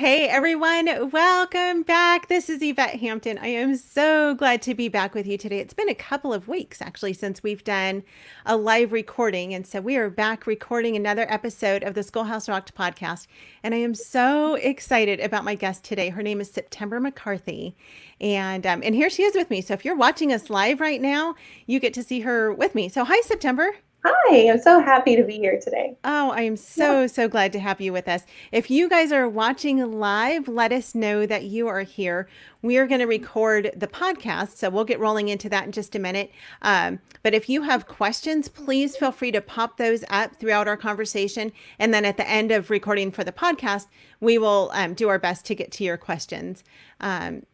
Hey everyone, welcome back. This is Yvette Hampton. I am so glad to be back with you today. It's been a couple of weeks actually since we've done a live recording. And so we are back recording another episode of the Schoolhouse Rocked podcast. And I am so excited about my guest today. Her name is September McCarthy. And here she is with me. So if you're watching us live right now, you get to see her with me. So hi, September. Hi, I'm so happy to be here today. Oh, I am Yeah. so glad to have you with us. If you guys are watching live, let us know that you are here. We are going to record the podcast, so we'll get rolling into that in just a minute. But if you have questions, please feel free to pop those up throughout our conversation. And then at the end of recording for the podcast, we will do our best to get to your questions. I'm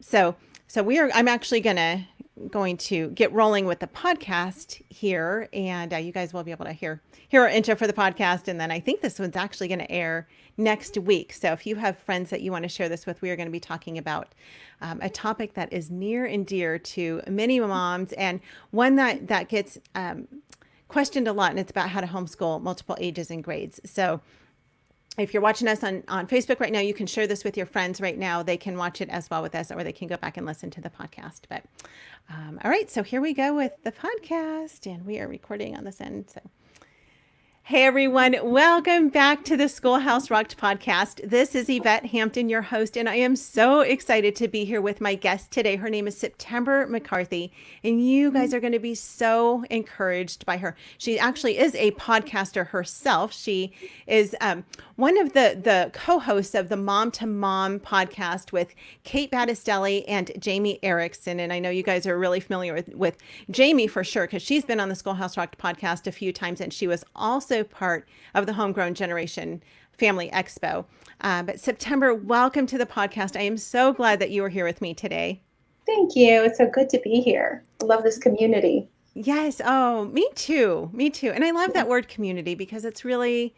actually going to get rolling with the podcast here, and you guys will be able to hear our intro for the podcast. And then I think this one's actually going to air next week. So if you have friends that you want to share this with, we are going to be talking about a topic that is near and dear to many moms, and one that gets questioned a lot, and it's about how to homeschool multiple ages and grades. So if you're watching us on Facebook right now, you can share this with your friends right now. They can watch it as well with us, or they can go back and listen to the podcast. But all right, so here we go with the podcast, and we are recording on this end. So hey everyone, welcome back to the Schoolhouse Rocked podcast. This is Yvette Hampton, your host, and I am so excited to be here with my guest today. Her name is September McCarthy, and you guys are going to be so encouraged by her. She actually is a podcaster herself. She is one of the co-hosts of the Mom to Mom podcast with Kate Battistelli and Jamie Erickson. And I know you guys are really familiar with Jamie for sure, because she's been on the Schoolhouse Rocked podcast a few times, and she was also part of the Homegrown Generation Family Expo. But September, welcome to the podcast. I am so glad that you are here with me today. Thank you. It's so good to be here. I love this community. Yes. Oh, me too. Me too. And I love that word community, because it's really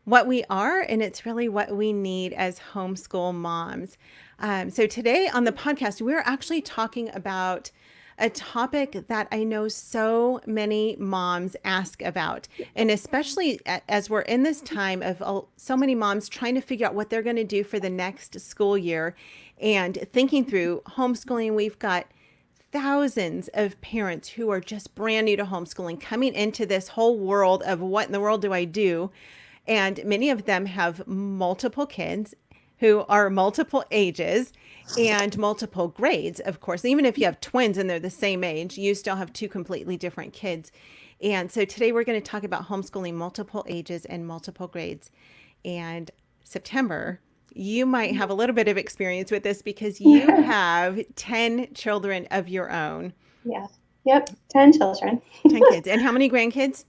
what we are, and it's really what we need as homeschool moms. So today on the podcast, we're actually talking about a topic that I know so many moms ask about. And especially as we're in this time of so many moms trying to figure out what they're going to do for the next school year and thinking through homeschooling. We've got thousands of parents who are just brand new to homeschooling, coming into this whole world of what in the world do I do? And many of them have multiple kids who are multiple ages and multiple grades, of course. Even if you have twins and they're the same age, you still have two completely different kids. And so today we're going to talk about homeschooling multiple ages and multiple grades. And September, you might have a little bit of experience with this because you have 10 children of your own. Yeah. Yep. 10 children. 10 kids. And how many grandkids?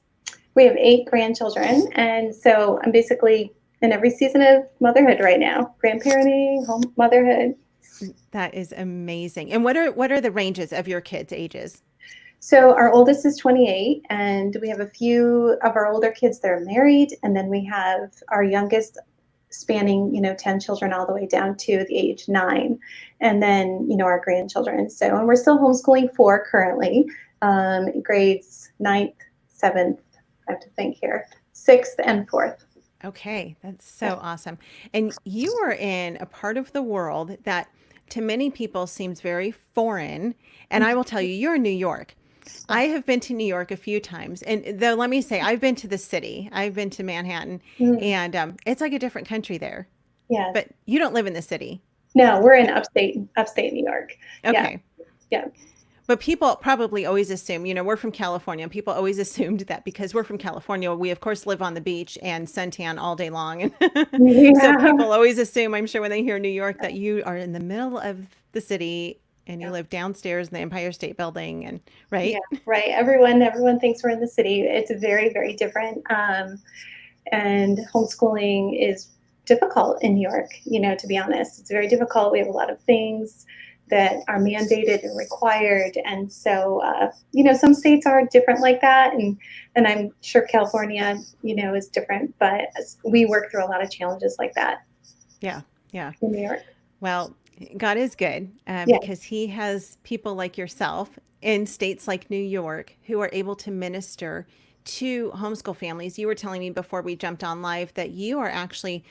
We have 8 grandchildren. And so I'm basically in every season of motherhood right now. Grandparenting, home motherhood. That is amazing. And what are the ranges of your kids' ages? So our oldest is 28, and we have a few of our older kids that are married. And then we have our youngest spanning, 10 children all the way down to the age 9. And then, our grandchildren. So, and we're still homeschooling 4 currently, grades 9th, 7th, I have to think here, 6th and 4th. Okay, that's so awesome. And you are in a part of the world that to many people seems very foreign. And I will tell you, you're in New York. I have been to New York a few times. And though, let me say, I've been to the city. I've been to Manhattan. And it's like a different country there. Yeah. But you don't live in the city. No, we're in upstate New York. Okay. Yeah. But people probably always assume, we're from California. People always assumed that because we're from California, we of course live on the beach and suntan all day long. And so people always assume, I'm sure when they hear New York, that you are in the middle of the city and you live downstairs in the Empire State Building, and right? Yeah, right. Everyone thinks we're in the city. It's very, very different. And homeschooling is difficult in New York, to be honest. It's very difficult. We have a lot of things that are mandated and required. And so, some states are different like that. And I'm sure California, is different, but we work through a lot of challenges like that. Yeah. In New York. Well, God is good because he has people like yourself in states like New York who are able to minister two homeschool families. You were telling me before we jumped on live that you are actually,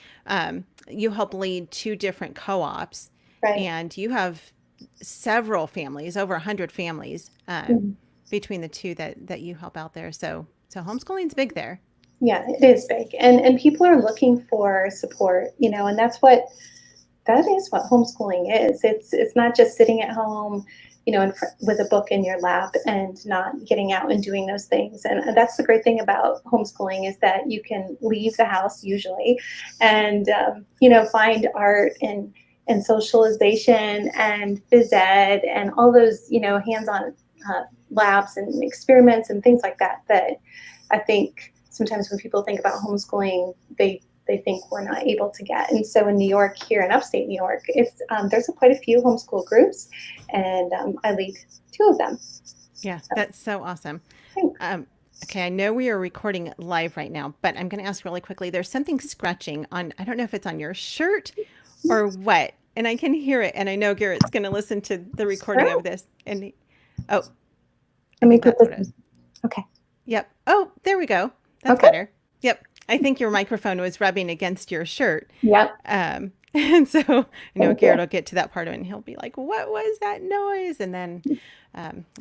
you help lead two different co-ops, Right. and you have several families, over 100 families, Mhm. between the two that you help out there. So homeschooling's big there. Yeah, it is big. And people are looking for support, and that is what homeschooling is. It's not just sitting at home, with a book in your lap and not getting out and doing those things. And that's the great thing about homeschooling, is that you can leave the house usually, and find art and socialization and phys ed and all those hands-on labs and experiments and things like that. That I think sometimes when people think about homeschooling, they think we're not able to get. And so in New York, here in upstate New York, there's quite a few homeschool groups, and I lead two of them. Yeah, So, that's so awesome. thanks. Okay, I know we are recording live right now, but I'm going to ask really quickly. There's something scratching on, I don't know if it's on your shirt or what, and I can hear it. And I know Garrett's going to listen to the recording Sure. of this. And oh, I Let me think put that's what it this is. in. Okay. Yep. Oh, there we go. That's Okay. better. Yep. I think your microphone was rubbing against your shirt. Yep. And so I know Thank Garrett you. will get to that part of it and he'll be like, what was that noise? And then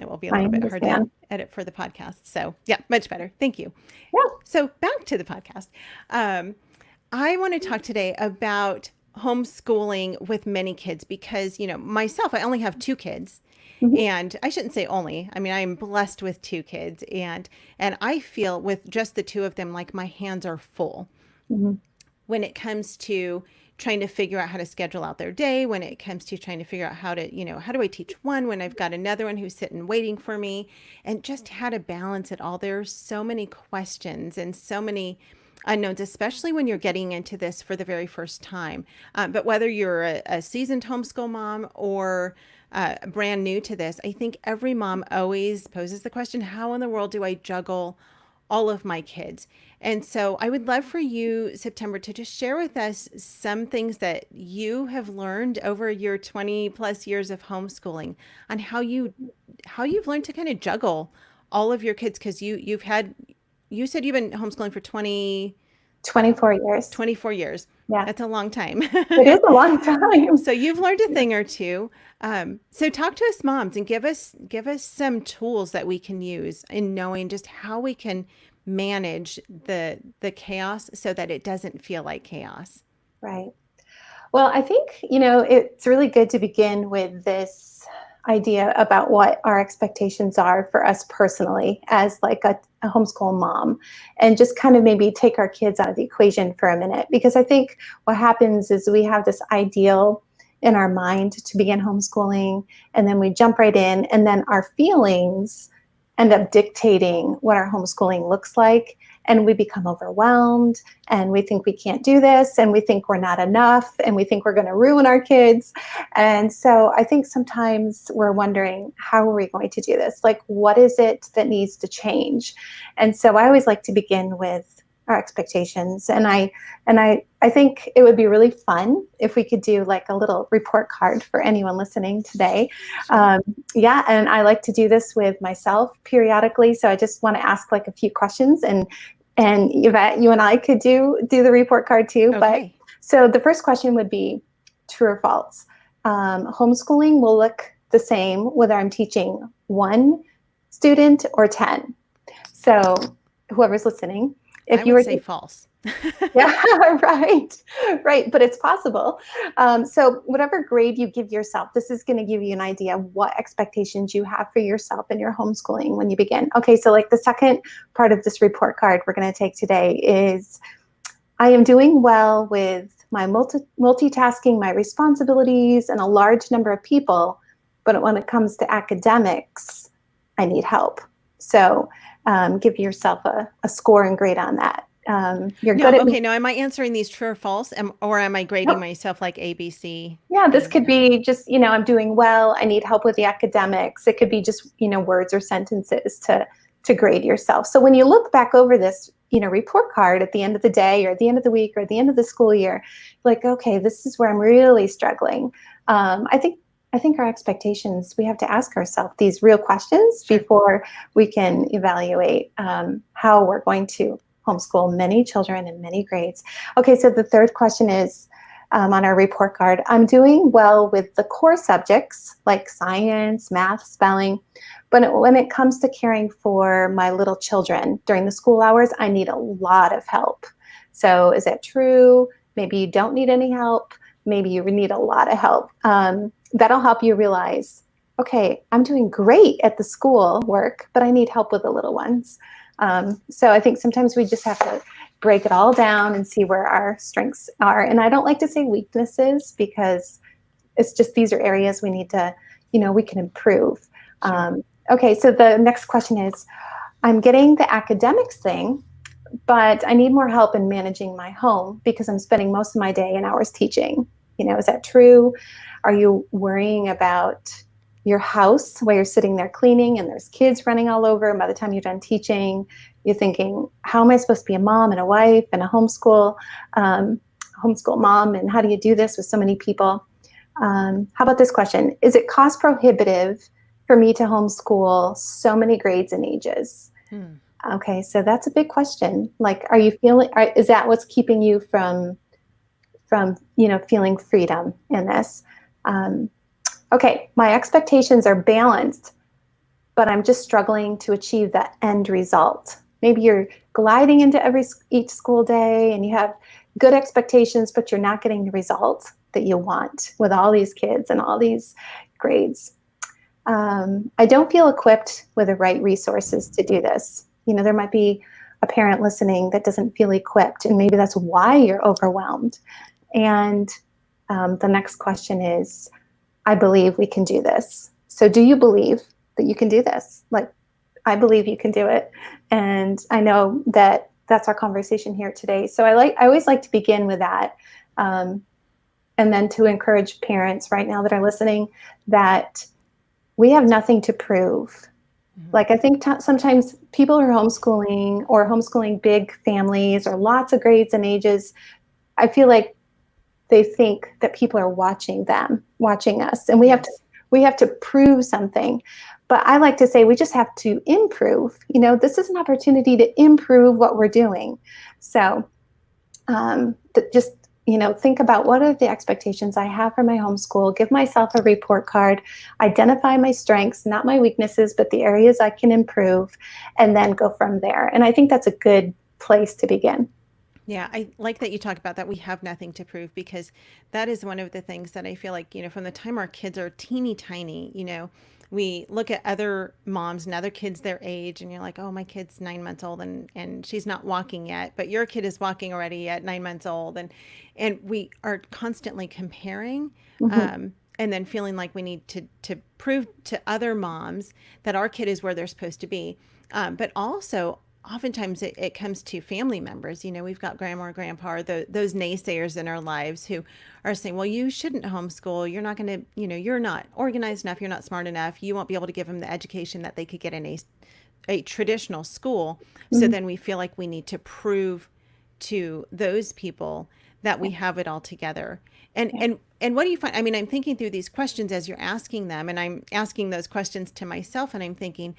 it will be a I little bit hard to understand. edit for the podcast. So yeah, much better. Thank you. Yeah. So back to the podcast. I want to talk today about homeschooling with many kids because, myself, I only have two kids. Mhm. And I shouldn't say only. I mean, I'm blessed with two kids, and I feel with just the two of them, like my hands are full Mhm. when it comes to trying to figure out how to schedule out their day, when it comes to trying to figure out how to, how do I teach one when I've got another one who's sitting waiting for me, and just how to balance it all. There's so many questions and so many unknowns, especially when you're getting into this for the very first time. But whether you're a seasoned homeschool mom or brand new to this, I think every mom always poses the question, how in the world do I juggle all of my kids? And so I would love for you, September, to just share with us some things that you have learned over your 20 plus years of homeschooling on how you've learned to kind of juggle all of your kids. Cause you said you've been homeschooling for 24 years. 24 years. Yeah. That's a long time. It is a long time. So you've learned a thing or two. So talk to us moms and give us some tools that we can use in knowing just how we can manage the chaos so that it doesn't feel like chaos. Right. Well, I think, it's really good to begin with this idea about what our expectations are for us personally as like a homeschool mom, and just kind of maybe take our kids out of the equation for a minute. Because I think what happens is we have this ideal in our mind to begin homeschooling, and then we jump right in, and then our feelings end up dictating what our homeschooling looks like. And we become overwhelmed, and we think we can't do this, and we think we're not enough, and we think we're going to ruin our kids. And so I think sometimes we're wondering, how are we going to do this? Like, what is it that needs to change? And so I always like to begin with our expectations. And I think it would be really fun if we could do like a little report card for anyone listening today. Yeah, and I like to do this with myself periodically. So I just want to ask like a few questions, and Yvette, you and I could do the report card too. Okay. But so the first question would be true or false. Homeschooling will look the same whether I'm teaching one student or 10. So whoever's listening, if I you would were say false. yeah, right. But it's possible. So whatever grade you give yourself, this is going to give you an idea of what expectations you have for yourself and your homeschooling when you begin. Okay, so like the second part of this report card we're going to take today is, I am doing well with my multitasking, my responsibilities, and a large number of people, but when it comes to academics, I need help. So give yourself a score and grade on that. You're good at Okay. Now, am I answering these true or false, or am I grading Nope. myself like A, B, C? Yeah, this could be just, I'm doing well, I need help with the academics. It could be just, words or sentences to grade yourself. So when you look back over this, report card at the end of the day or at the end of the week or at the end of the school year, like, okay, this is where I'm really struggling. I think I think our expectations, we have to ask ourselves these real questions before we can evaluate how we're going to homeschool many children in many grades. Okay, so the third question is on our report card. I'm doing well with the core subjects like science, math, spelling, but when it comes to caring for my little children during the school hours, I need a lot of help. So is that true? Maybe you don't need any help. Maybe you need a lot of help. That'll help you realize, okay, I'm doing great at the school work, but I need help with the little ones. So I think sometimes we just have to break it all down and see where our strengths are. And I don't like to say weaknesses because it's just these are areas we need to, we can improve. Sure. Okay, so the next question is, I'm getting the academics thing, but I need more help in managing my home because I'm spending most of my day and hours teaching. Is that true? Are you worrying about your house while you're sitting there cleaning and there's kids running all over? And by the time you're done teaching, you're thinking, how am I supposed to be a mom and a wife and a homeschool mom? And how do you do this with so many people? How about this question? Is it cost prohibitive for me to homeschool so many grades and ages? Okay, so that's a big question. Like, are you feeling, is that what's keeping you from feeling freedom in this? Okay, my expectations are balanced, but I'm just struggling to achieve that end result. Maybe you're gliding into each school day and you have good expectations, but you're not getting the result that you want with all these kids and all these grades. I don't feel equipped with the right resources to do this. There might be a parent listening that doesn't feel equipped, and maybe that's why you're overwhelmed. And the next question is, I believe we can do this. So do you believe that you can do this? Like, I believe you can do it. And I know that that's our conversation here today. So I always like to begin with that. And then to encourage parents right now that are listening that we have nothing to prove. Like, I think sometimes people are homeschooling big families or lots of grades and ages. I feel like they think that people are watching us, and we have to prove something. But I like to say we just have to improve. This is an opportunity to improve what we're doing. So just think about what are the expectations I have for my homeschool, give myself a report card, identify my strengths, not my weaknesses, but the areas I can improve, and then go from there. And I think that's a good place to begin. Yeah, I like that you talk about that we have nothing to prove, because that is one of the things that I feel like, from the time our kids are teeny tiny, we look at other moms and other kids their age and you're like, oh, my kid's 9 months old and she's not walking yet, but your kid is walking already at 9 months old. And we are constantly comparing, and then feeling like we need to prove to other moms that our kid is where they're supposed to be. But also, oftentimes it comes to family members. We've got grandma or grandpa, or those naysayers in our lives who are saying, well, you shouldn't homeschool. You're not going to, you're not organized enough. You're not smart enough. You won't be able to give them the education that they could get in a traditional school. So then we feel like we need to prove to those people that we have it all together. And what do you find? I mean, I'm thinking through these questions as you're asking them, and I'm asking those questions to myself, and I'm thinking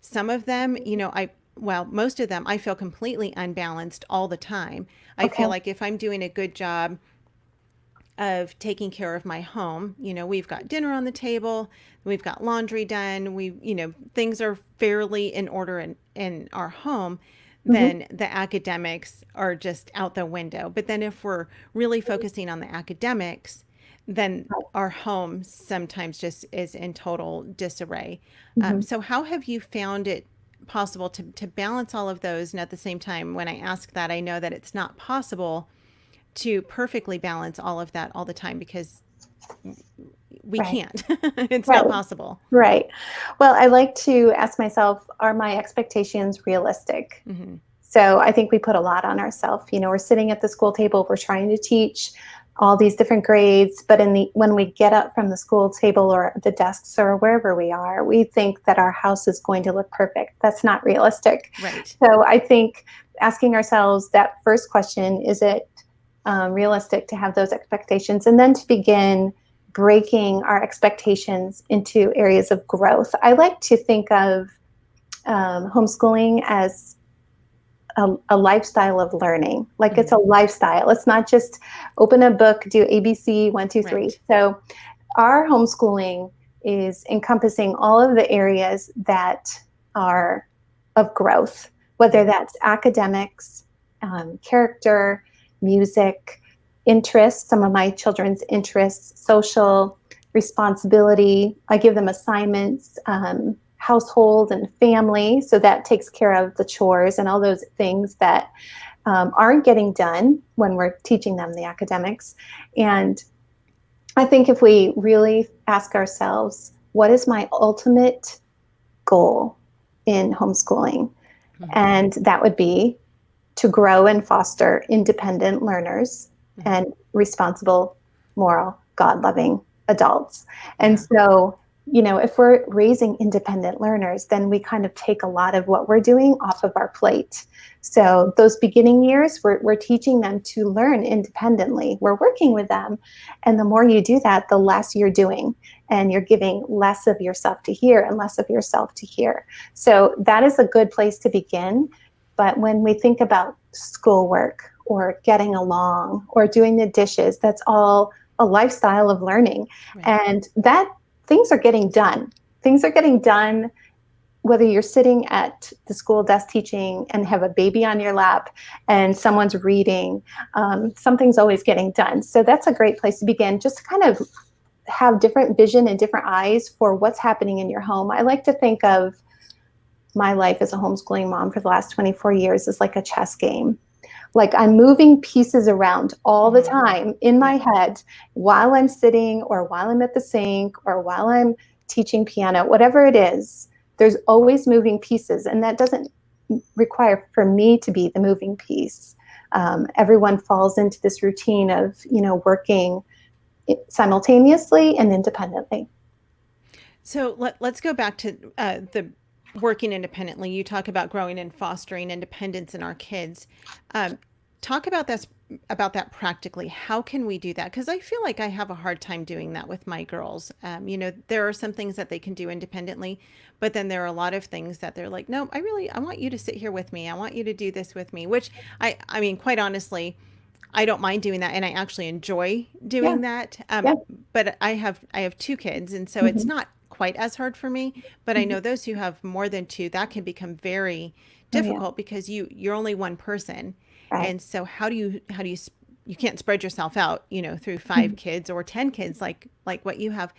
some of them, most of them, I feel completely unbalanced all the time. I feel like if I'm doing a good job of taking care of my home, we've got dinner on the table, we've got laundry done, things are fairly in order in our home, then the academics are just out the window. But then if we're really focusing on the academics, then our home sometimes just is in total disarray. So how have you found it possible to balance all of those? And at the same time, when I ask that, I know that it's not possible to perfectly balance all of that all the time, because we can't. It's not possible. Right. Well, I like to ask myself, are my expectations realistic? So I think we put a lot on ourselves. We're sitting at the school table, we're trying to teach all these different grades, but when we get up from the school table or the desks or wherever we are, we think that our house is going to look perfect. That's not realistic. Right. So I think asking ourselves that first question, is it realistic to have those expectations? And then to begin breaking our expectations into areas of growth. I like to think of homeschooling as a lifestyle of learning. Like it's a lifestyle. It's not just open a book, do ABC, 1, 2, 3. Right. So our homeschooling is encompassing all of the areas that are of growth, whether that's academics, character, music, interests, some of my children's interests, social, responsibility. I give them assignments, household and family. So that takes care of the chores and all those things that aren't getting done when we're teaching them the academics. And I think if we really ask ourselves, what is my ultimate goal in homeschooling? And that would be to grow and foster independent learners and responsible, moral, God-loving adults. And so, you know, if we're raising independent learners, then we kind of take a lot of what we're doing off of our plate. So those beginning years, we're teaching them to learn independently. We're working with them. And the more you do that, the less you're doing. And you're giving less of yourself to hear and less of yourself to hear. So that is a good place to begin. But when we think about schoolwork or getting along or doing the dishes, that's all a lifestyle of learning. And that things are getting done. Things are getting done whether you're sitting at the school desk teaching and have a baby on your lap and someone's reading, something's always getting done. So that's a great place to begin, just to kind of have different vision and different eyes for what's happening in your home. I like to think of my life as a homeschooling mom for the last 24 years as like a chess game. Like I'm moving pieces around all the time in my head while I'm sitting or while I'm at the sink or while I'm teaching piano, whatever it is, there's always moving pieces. And that doesn't require for me to be the moving piece. Everyone falls into this routine of, you know, working simultaneously and independently. So let's go back to the working independently. You talk about growing and fostering independence in our kids. Talk about that practically. How can we do that? Because I feel like I have a hard time doing that with my girls. You know, there are some things that they can do independently, but then there are a lot of things that they're like, no, I want you to sit here with me. I want you to do this with me, which I mean, quite honestly, I don't mind doing that, and I actually enjoy doing that. But I have 2 kids, and so it's not quite as hard for me. But I know those who have more than 2, that can become very difficult because you're only one person, and so how do you you can't spread yourself out, you know, through 5 kids or 10 kids like what you have.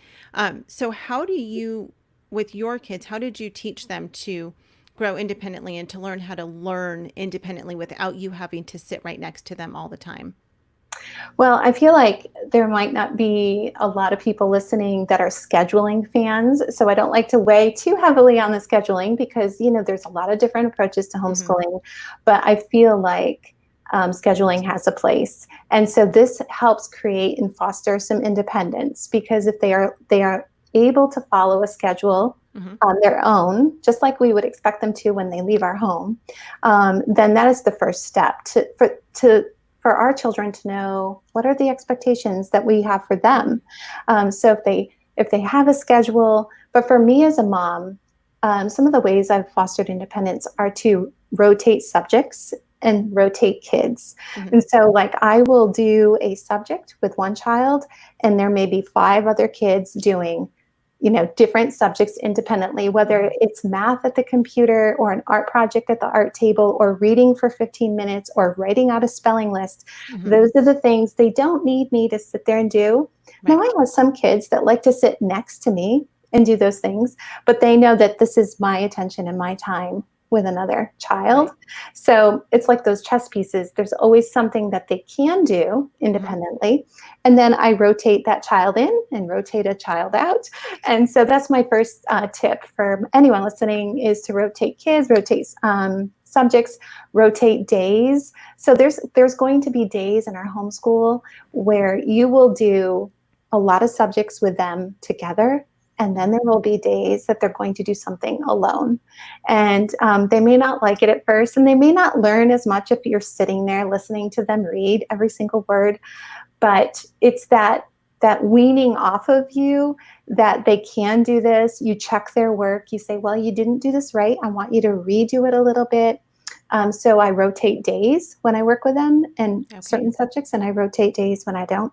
So how do you, with your kids, how did you teach them to grow independently and to learn how to learn independently without you having to sit right next to them all the time? Well, I feel like there might not be a lot of people listening that are scheduling fans. So I don't like to weigh too heavily on the scheduling because, you know, there's a lot of different approaches to homeschooling. But I feel like scheduling has a place. And so this helps create and foster some independence because if they are able to follow a schedule on their own, just like we would expect them to when they leave our home, then that is the first step for our children to know what are the expectations that we have for them. So if they have a schedule, but for me as a mom, some of the ways I've fostered independence are to rotate subjects and rotate kids. And so like I will do a subject with one child and there may be 5 other kids doing, you know, different subjects independently, whether it's math at the computer or an art project at the art table or reading for 15 minutes or writing out a spelling list. Those are the things they don't need me to sit there and do. Now I have some kids that like to sit next to me and do those things, but they know that this is my attention and my time with another child. So it's like those chess pieces. There's always something that they can do independently. And then I rotate that child in and rotate a child out. And so that's my first tip for anyone listening is to rotate kids, rotate subjects, rotate days. So there's going to be days in our homeschool where you will do a lot of subjects with them together. And then there will be days that they're going to do something alone. And they may not like it at first, and they may not learn as much if you're sitting there listening to them read every single word. But it's that that weaning off of you that they can do this. You check their work. You say, well, you didn't do this right. I want you to redo it a little bit. So I rotate days when I work with them in certain subjects, and I rotate days when I don't.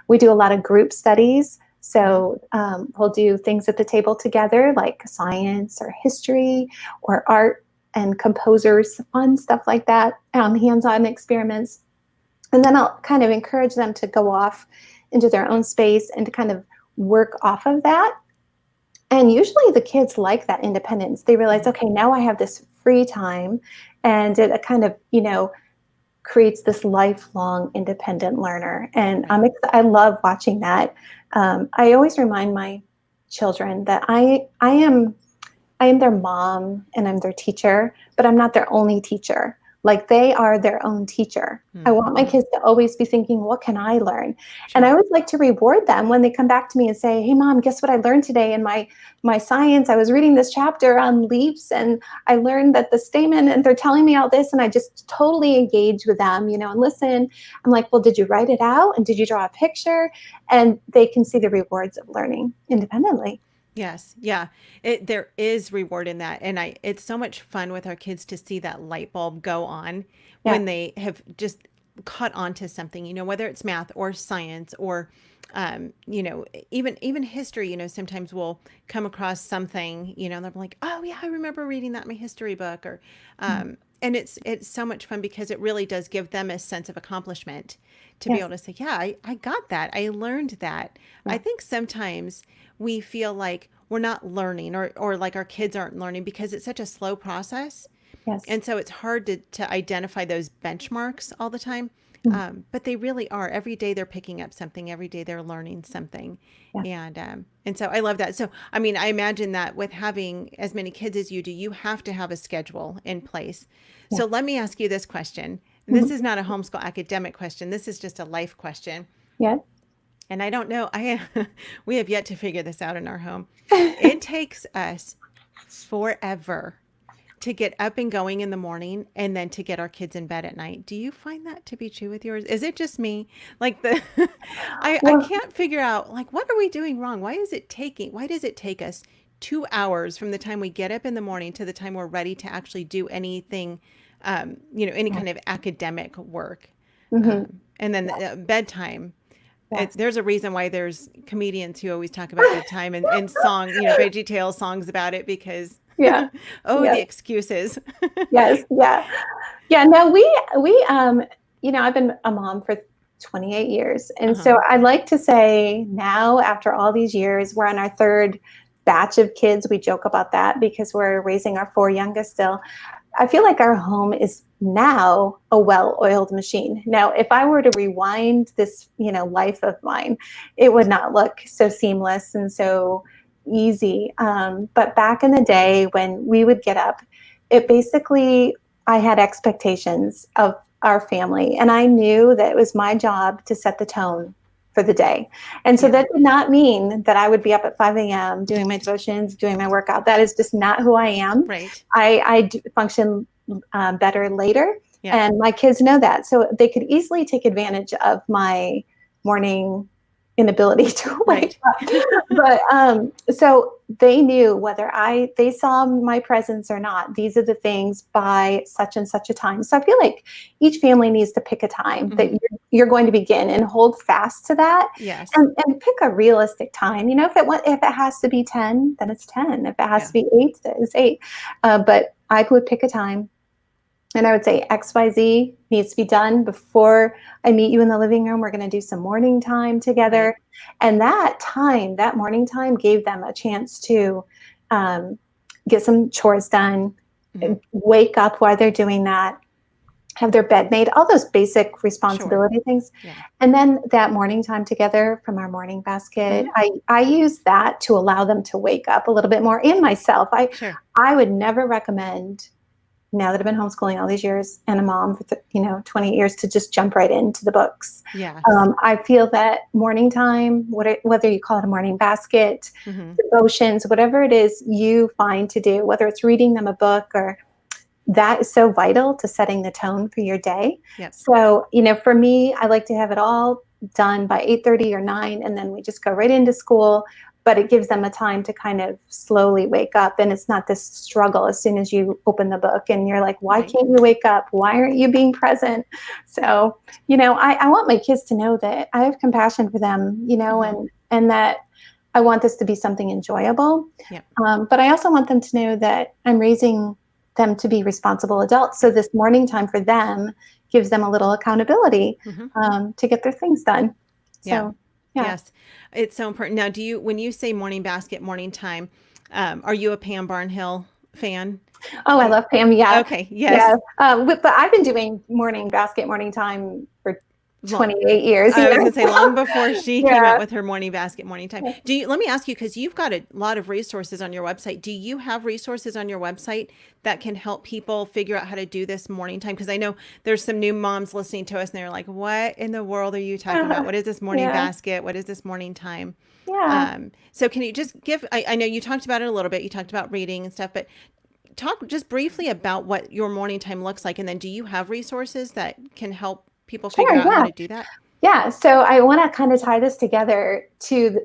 We do a lot of group studies. So we'll do things at the table together, like science or history or art and composers, fun stuff like that, hands-on experiments. And then I'll kind of encourage them to go off into their own space and to kind of work off of that. And usually the kids like that independence. They realize, okay, now I have this free time, and it kind of, creates this lifelong independent learner. And I love watching that. I always remind my children that I am their mom and I'm their teacher, but I'm not their only teacher. Like, they are their own teacher. Mm-hmm. I want my kids to always be thinking, what can I learn? Sure. And I always like to reward them when they come back to me and say, hey, Mom, guess what I learned today in my science? I was reading this chapter on leaves, and I learned that the stamen, and they're telling me all this, and I just totally engage with them, and listen. I'm like, well, did you write it out? And did you draw a picture? And they can see the rewards of learning independently. Yes. Yeah. There is reward in that. And it's so much fun with our kids to see that light bulb go on when they have just caught on to something, whether it's math or science or, even history, sometimes we'll come across something, and they're like, oh yeah, I remember reading that in my history book or, and it's so much fun because it really does give them a sense of accomplishment to be able to say, yeah, I got that. I learned that. Yeah. I think sometimes we feel like we're not learning or like our kids aren't learning because it's such a slow process. Yes. And so it's hard to identify those benchmarks all the time. Mm-hmm. But they really are. Every day they're picking up something. Every day they're learning something. Yeah. And so I love that. So, I mean, I imagine that with having as many kids as you do, you have to have a schedule in place. Yeah. So let me ask you this question. This is not a homeschool academic question. This is just a life question. Yeah. And I don't know. We have yet to figure this out in our home. It takes us forever to get up and going in the morning and then to get our kids in bed at night. Do you find that to be true with yours? Is it just me? Like I can't figure out, like, what are we doing wrong? Why does it take us 2 hours from the time we get up in the morning to the time we're ready to actually do anything, any kind of academic work? Mm-hmm. And then bedtime. Yes. There's a reason why there's comedians who always talk about bedtime and song, Veggie Tale songs about it because, the excuses. Yes. Yeah. Yeah. No, I've been a mom for 28 years. And so I'd like to say now, after all these years, we're on our third batch of kids. We joke about that because we're raising our 4 youngest still. I feel like our home is now a well-oiled machine. Now, if I were to rewind this, life of mine, it would not look so seamless and so easy. But back in the day when we would get up, I had expectations of our family, and I knew that it was my job to set the tone for the day. And so that did not mean that I would be up at 5 a.m. doing my devotions, doing my workout. That is just not who I am. Right. I function better later. Yeah. And my kids know that. So they could easily take advantage of my morning inability to wake up. But so they knew whether they saw my presence or not. These are the things by such and such a time. So I feel like each family needs to pick a time that you're going to begin and hold fast to that. Yes. And pick a realistic time. If it has to be 10, then it's 10. If it has to be 8, then it's 8. But I would pick a time. And I would say XYZ needs to be done before I meet you in the living room. We're going to do some morning time together. Right. And that morning time gave them a chance to get some chores done, wake up while they're doing that, have their bed made, all those basic responsibility things. Yeah. And then that morning time together from our morning basket, I use that to allow them to wake up a little bit more, and myself. I would never recommend, now that I've been homeschooling all these years and a mom for 20 years, to just jump right into the books. Yeah. I feel that morning time, whether you call it a morning basket, devotions, whatever it is you find to do, whether it's reading them a book, or that is so vital to setting the tone for your day. Yep. So, for me, I like to have it all done by 8:30 or 9, and then we just go right into school. But it gives them a time to kind of slowly wake up, and it's not this struggle as soon as you open the book and you're like, why Right. can't you wake up? Why aren't you being present? So, I want my kids to know that I have compassion for them, and that I want this to be something enjoyable. Yeah. But I also want them to know that I'm raising them to be responsible adults. So this morning time for them gives them a little accountability to get their things done. So, yeah. Yes, it's so important. Now, when you say morning basket, morning time, are you a Pam Barnhill fan? Oh, I love Pam. Yeah. Okay. Yes. Yeah. But I've been doing morning basket, morning time for 28 years. I was going to say long before she came out with her morning basket, morning time. Let me ask you, because you've got a lot of resources on your website. Do you have resources on your website that can help people figure out how to do this morning time? Because I know there's some new moms listening to us and they're like, what in the world are you talking about? What is this morning basket? What is this morning time? Yeah. So can you just I know you talked about it a little bit. You talked about reading and stuff, but talk just briefly about what your morning time looks like. And then do you have resources that can help people figure out how to do that? Yeah. So I want to kind of tie this together to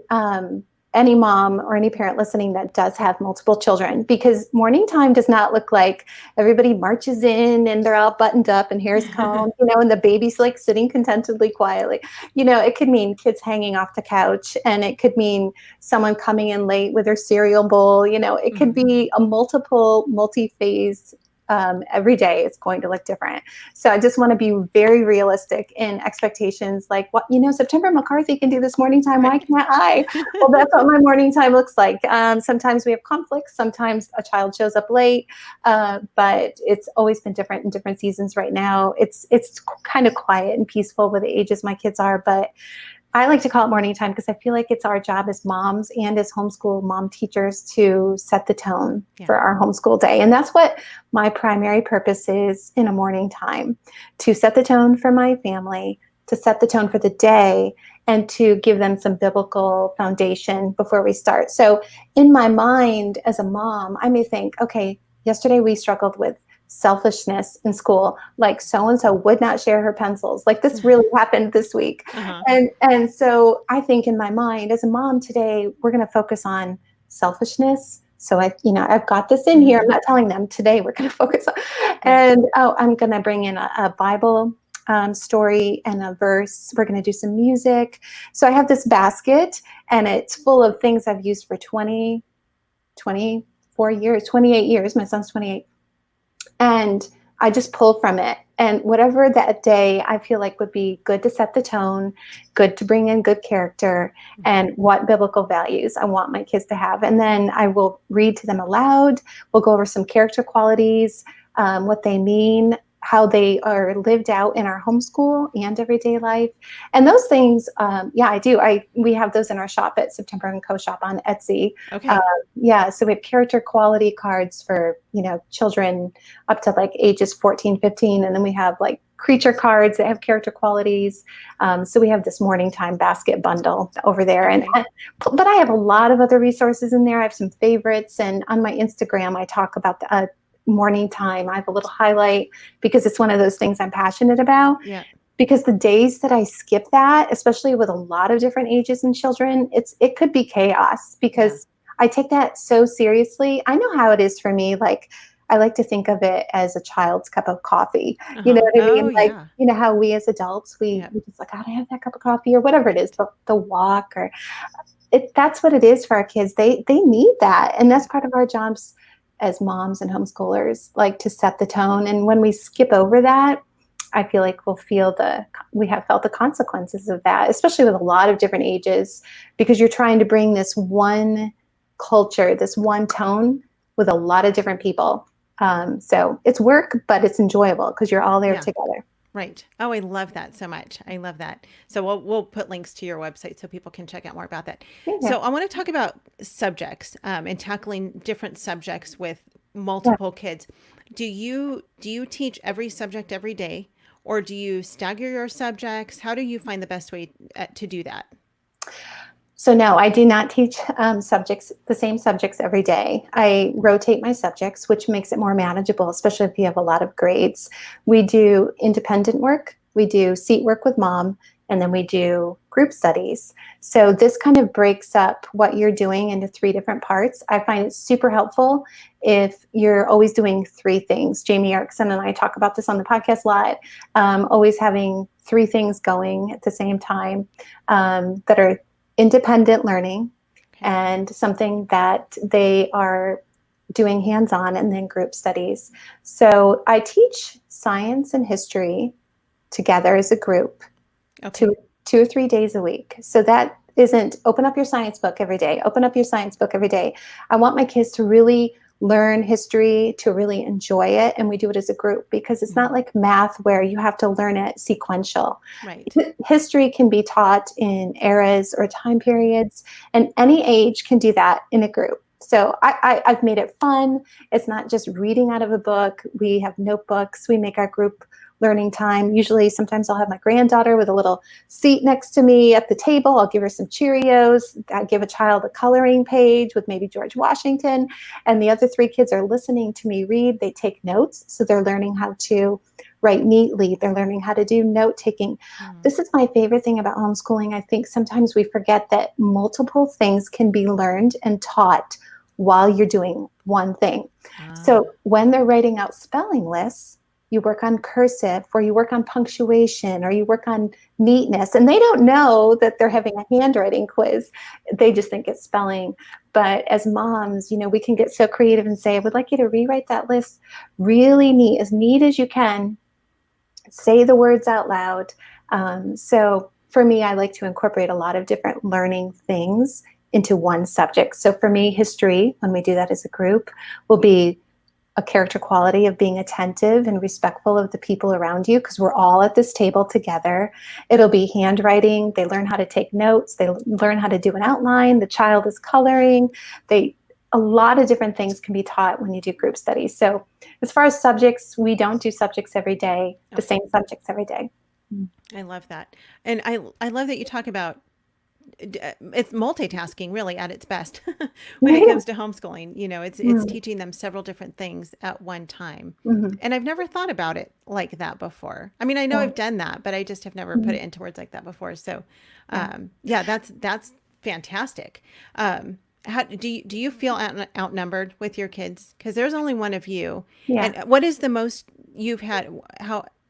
any mom or any parent listening that does have multiple children, because morning time does not look like everybody marches in and they're all buttoned up and hair's combed, and the baby's like sitting contentedly, quietly. It could mean kids hanging off the couch, and it could mean someone coming in late with their cereal bowl. It could be a multi-phase. Every day it's going to look different. So I just want to be very realistic in expectations. Like, September and McCarthy can do this morning time. Why can't I? Well, that's what my morning time looks like. Sometimes we have conflicts. Sometimes a child shows up late, but it's always been different in different seasons. Right now, it's kind of quiet and peaceful with the ages my kids are, but I like to call it morning time because I feel like it's our job as moms and as homeschool mom teachers to set the tone for our homeschool day. And that's what my primary purpose is in a morning time, to set the tone for my family, to set the tone for the day, and to give them some biblical foundation before we start. So in my mind as a mom, I may think, okay, yesterday we struggled with selfishness in school, like so-and-so would not share her pencils. Like this really happened this week. And so I think in my mind as a mom today, we're going to focus on selfishness. So I've got this in here. I'm not telling them today we're going to focus on, and I'm going to bring in a Bible story and a verse. We're going to do some music. So I have this basket and it's full of things I've used for 24 years, 28 years. My son's 28. And I just pull from it. And whatever that day I feel like would be good to set the tone, good to bring in good character, and what biblical values I want my kids to have. And then I will read to them aloud. We'll go over some character qualities, what they mean, how they are lived out in our homeschool and everyday life. And those things, I do. We have those in our shop at September and Co shop on Etsy. Okay. So we have character quality cards for, children up to like ages 14, 15. And then we have like creature cards that have character qualities. So we have this morning time basket bundle over there. But I have a lot of other resources in there. I have some favorites. And on my Instagram, I talk about the morning time. I have a little highlight because it's one of those things I'm passionate about. Yeah. Because the days that I skip that, especially with a lot of different ages and children, it could be chaos because I take that so seriously. I know how it is for me. Like I like to think of it as a child's cup of coffee. You know what I mean? Like, how we as adults, we just like, gotta have that cup of coffee or whatever it is, the walk or that's what it is for our kids. They need that. And that's part of our jobs as moms and homeschoolers, like to set the tone. And when we skip over that, I feel like we have felt the consequences of that, especially with a lot of different ages, because you're trying to bring this one culture, this one tone with a lot of different people. So it's work, but it's enjoyable because you're all there together. Right. Oh, I love that so much. I love that. So we'll put links to your website so people can check out more about that. So I want to talk about subjects and tackling different subjects with multiple kids. Do you teach every subject every day, or do you stagger your subjects? How do you find the best way to do that? So no, I do not teach the same subjects every day. I rotate my subjects, which makes it more manageable, especially if you have a lot of grades. We do independent work. We do seat work with mom, and then we do group studies. So this kind of breaks up what you're doing into 3 different parts. I find it super helpful if you're always doing 3 things. Jamie Erickson and I talk about this on the podcast a lot, always having 3 things going at the same time that are independent learning and something that they are doing hands-on, and then group studies. So I teach science and history together as a group, Okay. 2 or 3 days a week. So that isn't open up your science book every day, open up your science book every day. I want my kids to really learn history, to really enjoy it, and we do it as a group because it's not like math where you have to learn it sequential. Right. History can be taught in eras or time periods, and any age can do that in a group. So I've made it fun. It's not just reading out of a book. We have notebooks. We make our group learning time. Usually, sometimes I'll have my granddaughter with a little seat next to me at the table. I'll give her some Cheerios. I give a child a coloring page with maybe George Washington. And the other 3 kids are listening to me read. They take notes. So they're learning how to write neatly. They're learning how to do note taking. This is my favorite thing about homeschooling. I think sometimes we forget that multiple things can be learned and taught while you're doing one thing. So when they're writing out spelling lists, you work on cursive, or you work on punctuation, or you work on neatness. And they don't know that they're having a handwriting quiz. They just think it's spelling. But as moms, we can get so creative and say, I would like you to rewrite that list really neat, as neat as you can. Say the words out loud. So for me, I like to incorporate a lot of different learning things into one subject. So for me, history, when we do that as a group, will be a character quality of being attentive and respectful of the people around you, because we're all at this table together. It'll be handwriting. They learn how to take notes. They learn how to do an outline. The child is coloring. A lot of different things can be taught when you do group studies. So as far as subjects, we don't do subjects every day, the same subjects every day. I love that. And I love that you talk about it's multitasking really at its best when it comes to homeschooling. It's teaching them several different things at one time. And I've never thought about it like that before. I mean, I know I've done that, but I just have never put it into words like that before. So, that's fantastic. How do you feel outnumbered with your kids? Because there's only one of you. Yeah. And what is the most you've had?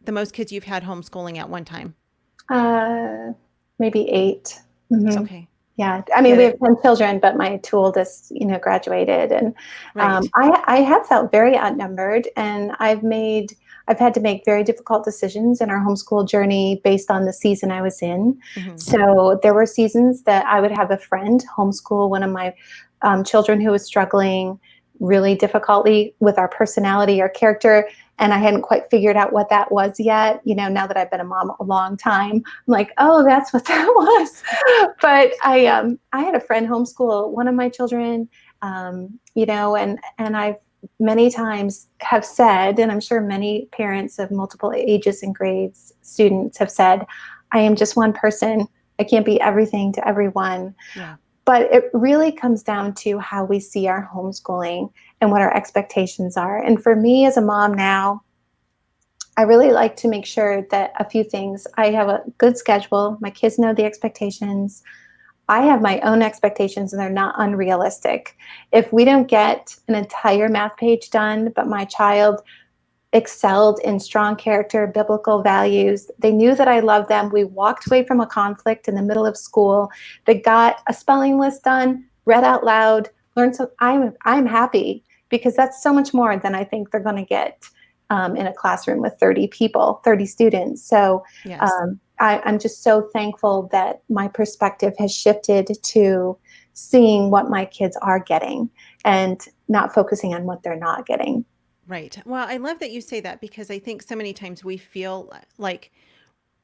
The most kids you've had homeschooling at one time? Maybe 8. Okay. Yeah. I mean, we have 10 children, but my 2 oldest, graduated, and Right. I have felt very outnumbered, and I've had to make very difficult decisions in our homeschool journey based on the season I was in. So there were seasons that I would have a friend homeschool one of my children who was struggling really difficultly with our personality or character. And I hadn't quite figured out what that was yet. Now that I've been a mom a long time, I'm like, oh, that's what that was. But I had a friend homeschool one of my children, and I've many times have said, and I'm sure many parents of multiple ages and grades, students have said, I am just one person. I can't be everything to everyone. Yeah. But it really comes down to how we see our homeschooling and what our expectations are. And for me as a mom now, I really like to make sure that a few things. I have a good schedule. My kids know the expectations. I have my own expectations, and they're not unrealistic. If we don't get an entire math page done, but my child excelled in strong character, biblical values. They knew that I loved them. We walked away from a conflict in the middle of school. They got a spelling list done, read out loud, learned. So I'm happy, because that's so much more than I think they're going to get in a classroom with 30 people, 30 students. So Yes. I'm just so thankful that my perspective has shifted to seeing what my kids are getting and not focusing on what they're not getting. Right. Well, I love that you say that, because I think so many times we feel like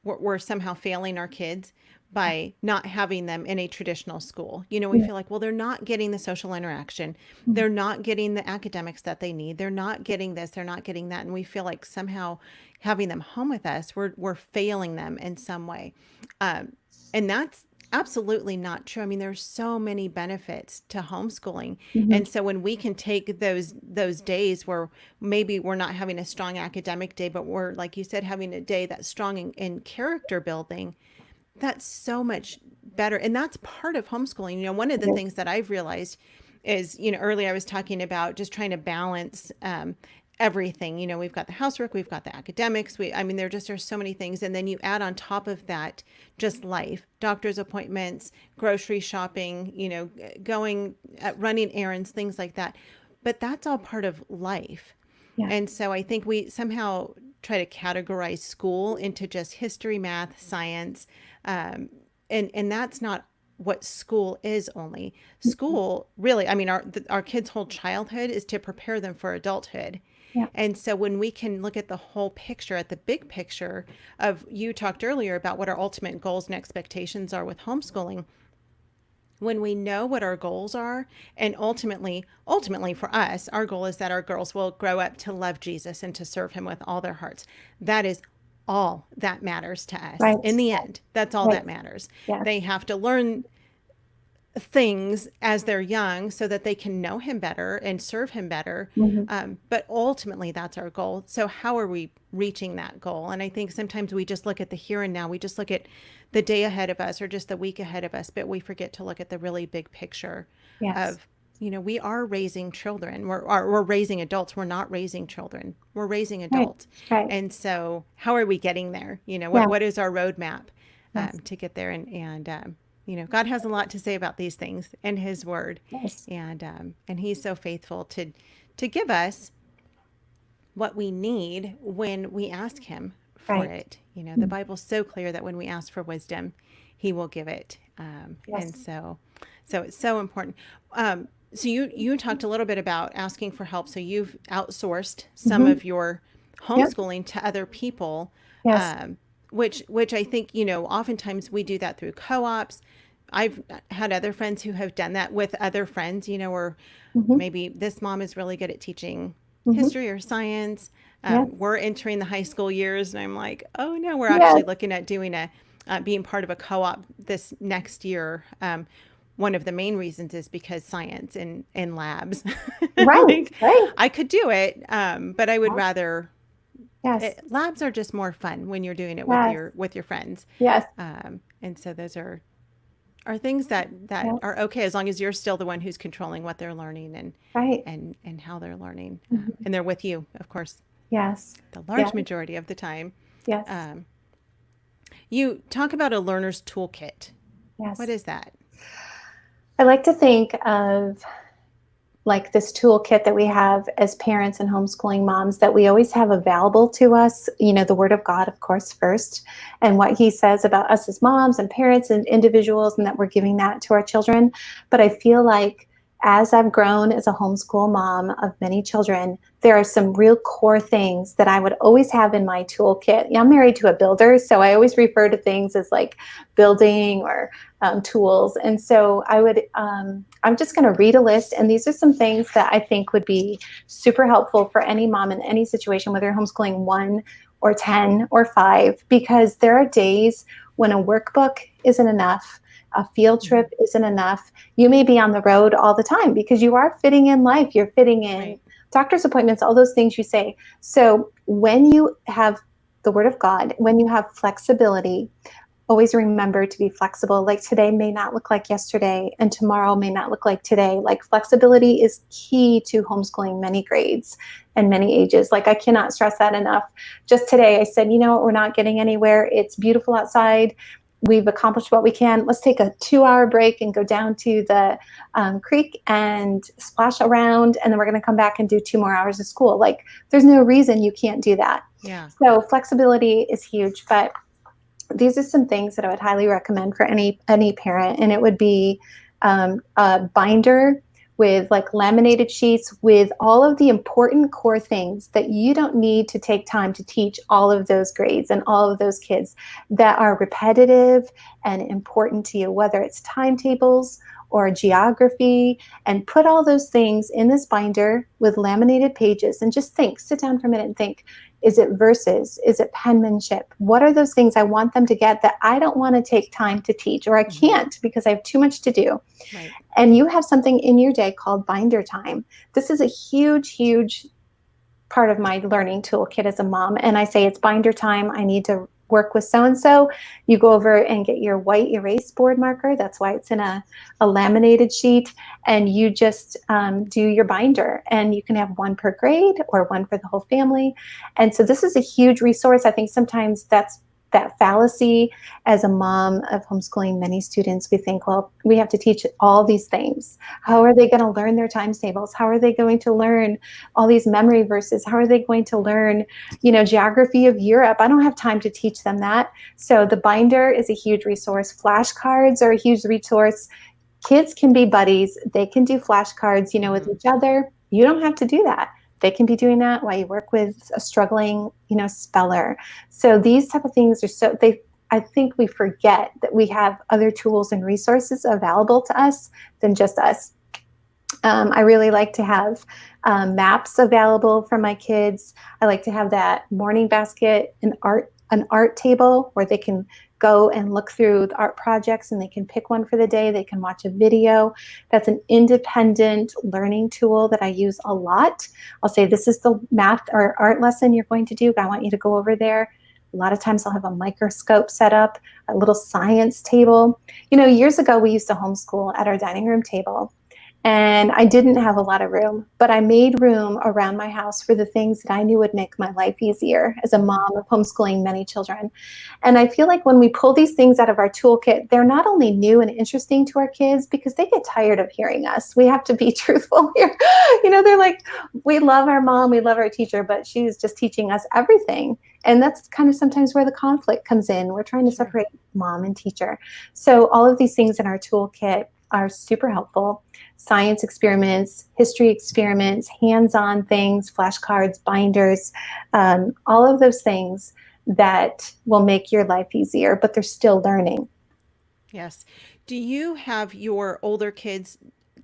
we're somehow failing our kids by not having them in a traditional school. We feel like, well, they're not getting the social interaction. They're not getting the academics that they need. They're not getting this, they're not getting that. And we feel like somehow having them home with us, we're failing them in some way. And that's absolutely not true. I mean, there's so many benefits to homeschooling. And so when we can take those days where maybe we're not having a strong academic day, but we're, like you said, having a day that's strong in character building, That's so much better. And that's part of homeschooling. One of the It is. things that I've realized is, earlier I was talking about just trying to balance everything. We've got the housework, we've got the academics. I mean, there just are so many things. And then you add on top of that just life, doctor's appointments, grocery shopping, going, running errands, things like that. But that's all part of life. Yeah. And so I think we somehow try to categorize school into just history, math, science, and that's not what school is only. School really, I mean, our kids' whole childhood is to prepare them for adulthood. Yeah. And so when we can look at the whole picture, at the big picture of, you talked earlier about what our ultimate goals and expectations are with homeschooling. When we know what our goals are, and ultimately for us, our goal is that our girls will grow up to love Jesus and to serve him with all their hearts. That is all that matters to us. Right. In the end, that's all Right. that matters. Yes. They have to learn things as they're young so that they can know him better and serve him better. But ultimately, that's our goal. So how are we reaching that goal? And I think sometimes we just look at the here and now. We just look at the day ahead of us or just the week ahead of us, but we forget to look at the really big picture Yes. of, we are raising children. We're raising adults. We're not raising children. We're raising adults. Right. And so how are we getting there? Yeah. What is our roadmap Yes. to get there? And God has a lot to say about these things in his word. Yes. And he's so faithful to give us what we need when we ask him for Right. it. The Bible's so clear that when we ask for wisdom, he will give it. Yes. And so it's so important. So you talked a little bit about asking for help. So you've outsourced some of your Yep. homeschooling to other people. Yes. Which I think, oftentimes we do that through co-ops. I've had other friends who have done that with other friends, or maybe this mom is really good at teaching history or science. Yes. We're entering the high school years, and I'm like, oh no, we're Yes. actually looking at doing being part of a co-op this next year. One of the main reasons is because science and labs. Right. Right. I could do it, but I would rather. Yes. Labs are just more fun when you're doing it Yes. with your friends. Yes. And so those are things that Yeah. are okay as long as you're still the one who's controlling what they're learning Right. and how they're learning. And they're with you, of course, Yes. the large Yeah. majority of the time. Yes. You talk about a learner's toolkit. Yes. What is that? I like to think of like this toolkit that we have as parents and homeschooling moms that we always have available to us, the Word of God, of course, first, and what he says about us as moms and parents and individuals, and that we're giving that to our children. But I feel like as I've grown as a homeschool mom of many children, there are some real core things that I would always have in my toolkit. I'm married to a builder, so I always refer to things as like building or tools. And so I'm just going to read a list. And these are some things that I think would be super helpful for any mom in any situation, whether you're homeschooling 1 or 10 or 5, because there are days when a workbook isn't enough. A field trip isn't enough. You may be on the road all the time because you are fitting in life. You're fitting in doctor's appointments, all those things you say. So when you have the Word of God, when you have flexibility, always remember to be flexible. Like today may not look like yesterday, and tomorrow may not look like today. Like flexibility is key to homeschooling many grades and many ages. Like I cannot stress that enough. Just today I said, we're not getting anywhere. It's beautiful outside. We've accomplished what we can. Let's take a 2-hour break and go down to the creek and splash around. And then we're going to come back and do 2 more hours of school. Like there's no reason you can't do that. Yeah. So flexibility is huge. But these are some things that I would highly recommend for any parent. And it would be a binder with like laminated sheets with all of the important core things that you don't need to take time to teach all of those grades and all of those kids that are repetitive and important to you, whether it's timetables or geography, and put all those things in this binder with laminated pages and just sit down for a minute and think, is it verses? Is it penmanship? What are those things I want them to get that I don't want to take time to teach, or I can't because I have too much to do? Right. And you have something in your day called binder time. This is a huge, huge part of my learning toolkit as a mom. And I say it's binder time. I need to work with so-and-so, you go over and get your white erase board marker. That's why it's in a laminated sheet. And you just do your binder. And you can have one per grade or one for the whole family. And so this is a huge resource. I think sometimes that's that fallacy as a mom of homeschooling many students. We think, well, we have to teach all these things. How are they going to learn their times tables? How are they going to learn all these memory verses? How are they going to learn, geography of Europe? I don't have time to teach them that. So the binder is a huge resource. Flashcards are a huge resource. Kids can be buddies. They can do flashcards, with each other. You don't have to do that. They can be doing that while you work with a struggling, speller. So these type of things are I think we forget that we have other tools and resources available to us than just us. I really like to have maps available for my kids. I like to have that morning basket, an art table where they can go and look through the art projects and they can pick one for the day. They can watch a video. That's an independent learning tool that I use a lot. I'll say, this is the math or art lesson you're going to do. I want you to go over there. A lot of times I'll have a microscope set up, a little science table. Years ago, we used to homeschool at our dining room table. And I didn't have a lot of room, but I made room around my house for the things that I knew would make my life easier as a mom of homeschooling many children. And I feel like when we pull these things out of our toolkit, they're not only new and interesting to our kids because they get tired of hearing us. We have to be truthful here. They're like, we love our mom, we love our teacher, but she's just teaching us everything. And that's kind of sometimes where the conflict comes in. We're trying to separate mom and teacher. So all of these things in our toolkit are super helpful. Science experiments, history experiments, hands-on things, flashcards, binders, all of those things that will make your life easier, but they're still learning. Yes. Do you have your older kids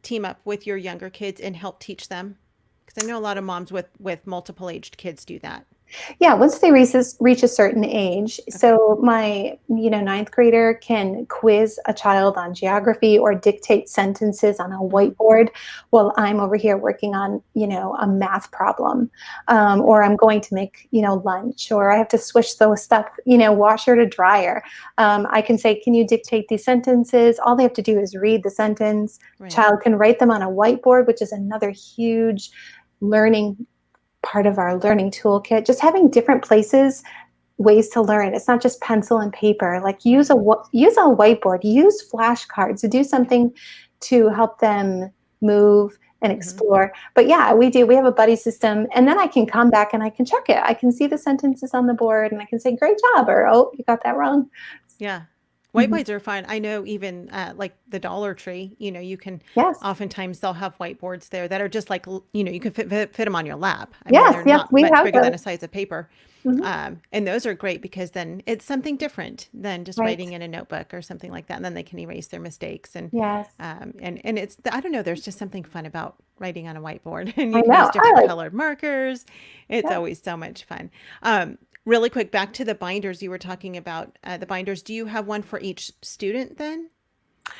team up with your younger kids and help teach them? Because I know a lot of moms with multiple aged kids do that. Yeah, once they reach a certain age. Okay. So my, ninth grader can quiz a child on geography or dictate sentences on a whiteboard while I'm over here working on, a math problem. Or I'm going to make, lunch, or I have to switch those stuff, washer to dryer. I can say, can you dictate these sentences? All they have to do is read the sentence. Right. Child can write them on a whiteboard, which is another huge learning part of our learning toolkit. Just having different places, ways to learn. It's not just pencil and paper. Like use a whiteboard, use flashcards to do something to help them move and explore. But yeah, we have a buddy system, and then I can come back and I can check it. I can see the sentences on the board and I can say, great job, or, oh, you got that wrong. Yeah. Whiteboards are fine. I know even like the Dollar Tree, you can oftentimes they'll have whiteboards there that are just like, you can fit them on your lap. I mean, they're not much bigger than a size of paper. And those are great because then it's something different than just writing in a notebook or something like that. And then they can erase their mistakes. And and it's, I don't know, there's just something fun about writing on a whiteboard, and you can use different colored markers. It's always so much fun. Really quick, back to the binders you were talking about, the binders. Do you have one for each student then?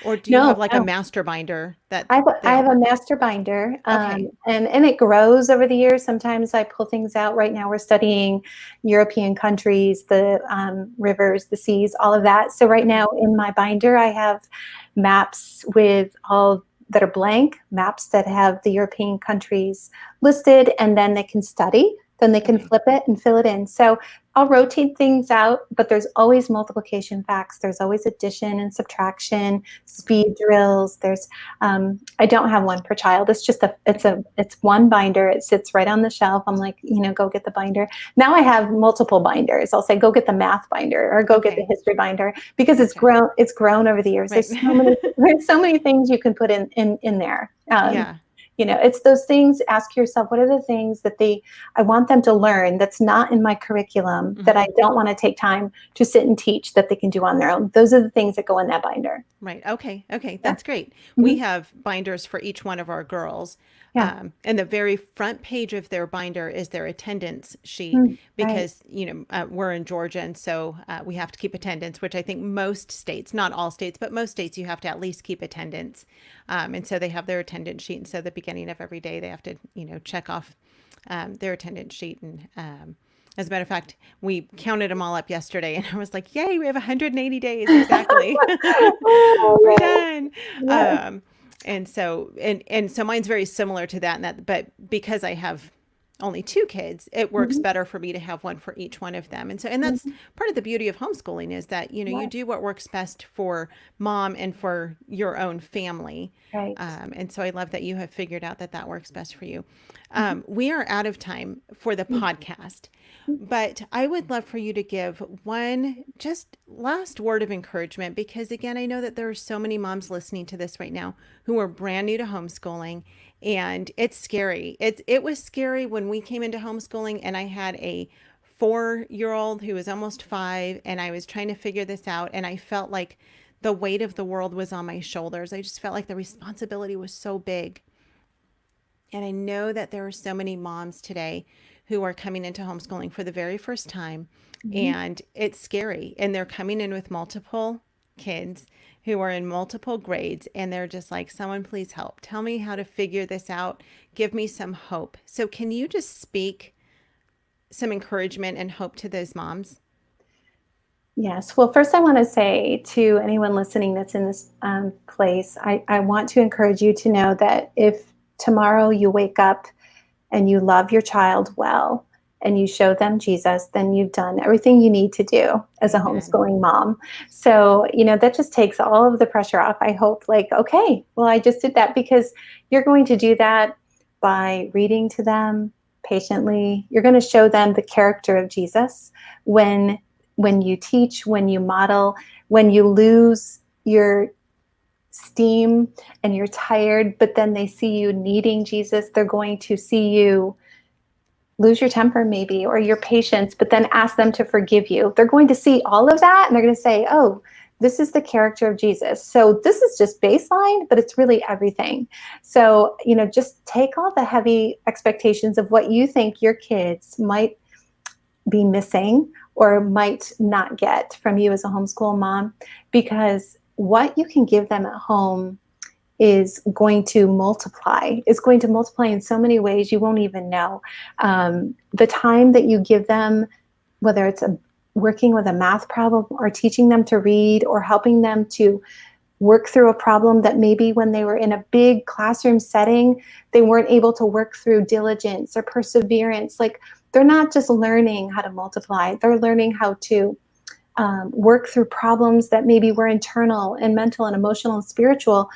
Or do you have like a master binder that I have a master binder, and it grows over the years. Sometimes I pull things out. Right now we're studying European countries, the rivers, the seas, all of that. So right now in my binder, I have maps with all that are blank, maps that have the European countries listed, and then they can study. Then they can flip it and fill it in. So I'll rotate things out, but there's always multiplication facts. There's always addition and subtraction, speed drills. There's, I don't have one per child. It's just it's one binder. It sits right on the shelf. I'm like, go get the binder. Now I have multiple binders. I'll say, go get the math binder or go get the history binder, because it's grown over the years. Right. There's so many things you can put in there. It's those things. Ask yourself, what are the things that I want them to learn that's not in my curriculum, that I don't want to take time to sit and teach, that they can do on their own. Those are the things that go in that binder. Right. Okay. That's great. We have binders for each one of our girls. And the very front page of their binder is their attendance sheet, because, we're in Georgia. And so we have to keep attendance, which I think most states, not all states, but most states, you have to at least keep attendance. And so they have their attendance sheet. And so at the beginning of every day, they have to, check off their attendance sheet. And As a matter of fact, we counted them all up yesterday and I was like, yay, we have 180 days. Exactly. We're Oh, done. yeah. Um, and so mine's very similar to that, but because I have only two kids, it works Mhm, better for me to have one for each one of them. And that's mhm. part of the beauty of homeschooling is that, you Right, do what works best for mom and for your own family. right. And so I love that you have figured out that that works best for you. Mhm, We are out of time for the podcast, mhm. but I would love for you to give one just last word of encouragement because, again, I know that there are so many moms listening to this right now who are brand new to homeschooling and it's scary. It was scary when we came into homeschooling and I had a 4-year old who was almost 5 and I was trying to figure this out and I felt like the weight of the world was on my shoulders. I just felt like the responsibility was so big. And I know that there are so many moms today who are coming into homeschooling for the very first time, Mhm. and it's scary. And they're coming in with multiple kids who are in multiple grades, and they're just like, someone please help. Tell me how to figure this out. Give me some hope. So, can you just speak some encouragement and hope to those moms? Yes. Well, first, I want to say to anyone listening that's in this place, I want to encourage you to know that if tomorrow you wake up and you love your child well and you show them Jesus, then you've done everything you need to do as a Amen. homeschooling mom. So, that just takes all of the pressure off. I hope, like, okay, well, I just did that because you're going to do that by reading to them patiently. You're going to show them the character of Jesus when you teach, when you model, when you lose your steam and you're tired, but then they see you needing Jesus, they're going to see you lose your temper maybe or your patience, but then ask them to forgive you. They're going to see all of that and they're going to say, oh, this is the character of Jesus. So this is just baseline, but it's really everything. So, just take all the heavy expectations of what you think your kids might be missing or might not get from you as a homeschool mom, because what you can give them at home is going to multiply in so many ways you won't even know. The time that you give them, whether it's working with a math problem or teaching them to read or helping them to work through a problem that maybe when they were in a big classroom setting, they weren't able to work through diligence or perseverance. Like, they're not just learning how to multiply, they're learning how to work through problems that maybe were internal and mental and emotional and spiritual.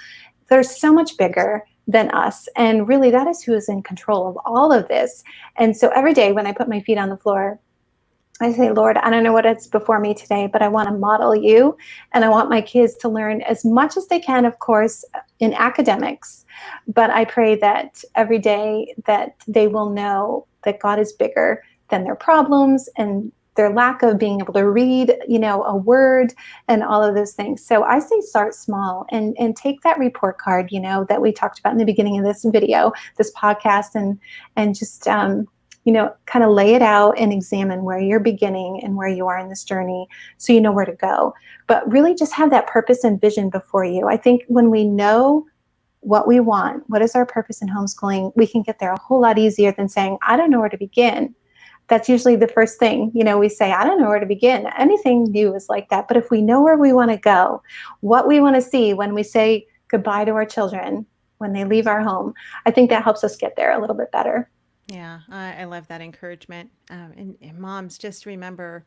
They're so much bigger than us. And really, that is who is in control of all of this. And so every day when I put my feet on the floor, I say, Lord, I don't know what it's before me today, but I want to model you. And I want my kids to learn as much as they can, of course, in academics. But I pray that every day that they will know that God is bigger than their problems and their lack of being able to read, a word and all of those things. So I say start small and take that report card, that we talked about in the beginning of this video, this podcast, and just kind of lay it out and examine where you're beginning and where you are in this journey so you know where to go. But really just have that purpose and vision before you. I think when we know what we want, what is our purpose in homeschooling, we can get there a whole lot easier than saying, I don't know where to begin. That's usually the first thing, we say, I don't know where to begin. Anything new is like that. But if we know where we want to go, what we want to see when we say goodbye to our children, when they leave our home, I think that helps us get there a little bit better. Yeah, I love that encouragement. And moms, just remember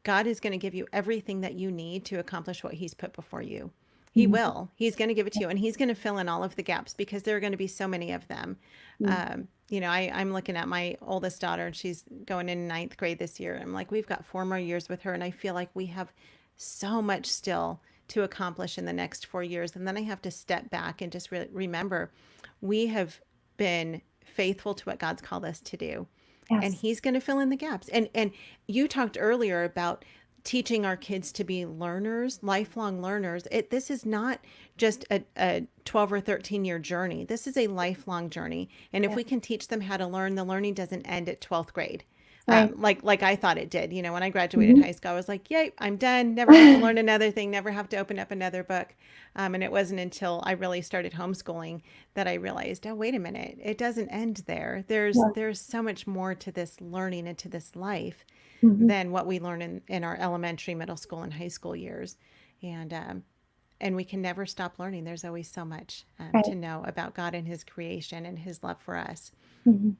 God is going to give you everything that you need to accomplish what He's put before you. He Mhm. will. He's going to give it to you, and He's going to fill in all of the gaps because there are going to be so many of them. I'm looking at my oldest daughter, and she's going in ninth grade this year. I'm like, we've got 4 more years with her, and I feel like we have so much still to accomplish in the next 4 years. And then I have to step back and just remember we have been faithful to what God's called us to do, and Yes. He's going to fill in the gaps. And you talked earlier about teaching our kids to be learners, lifelong learners. This is not just a 12 or 13-year journey. This is a lifelong journey. And if Yeah. we can teach them how to learn, the learning doesn't end at 12th grade. Right. like I thought it did. When I graduated Hmm. high school, I was like, yay, I'm done. Never have to learn another thing, never have to open up another book. And it wasn't until I really started homeschooling that I realized, oh, wait a minute, it doesn't end there. There's Yeah. there's so much more to this learning and to this life Hmm. than what we learn in our elementary, middle school, and high school years. And we can never stop learning. There's always so much Right. to know about God and His creation and His love for us. Hmm.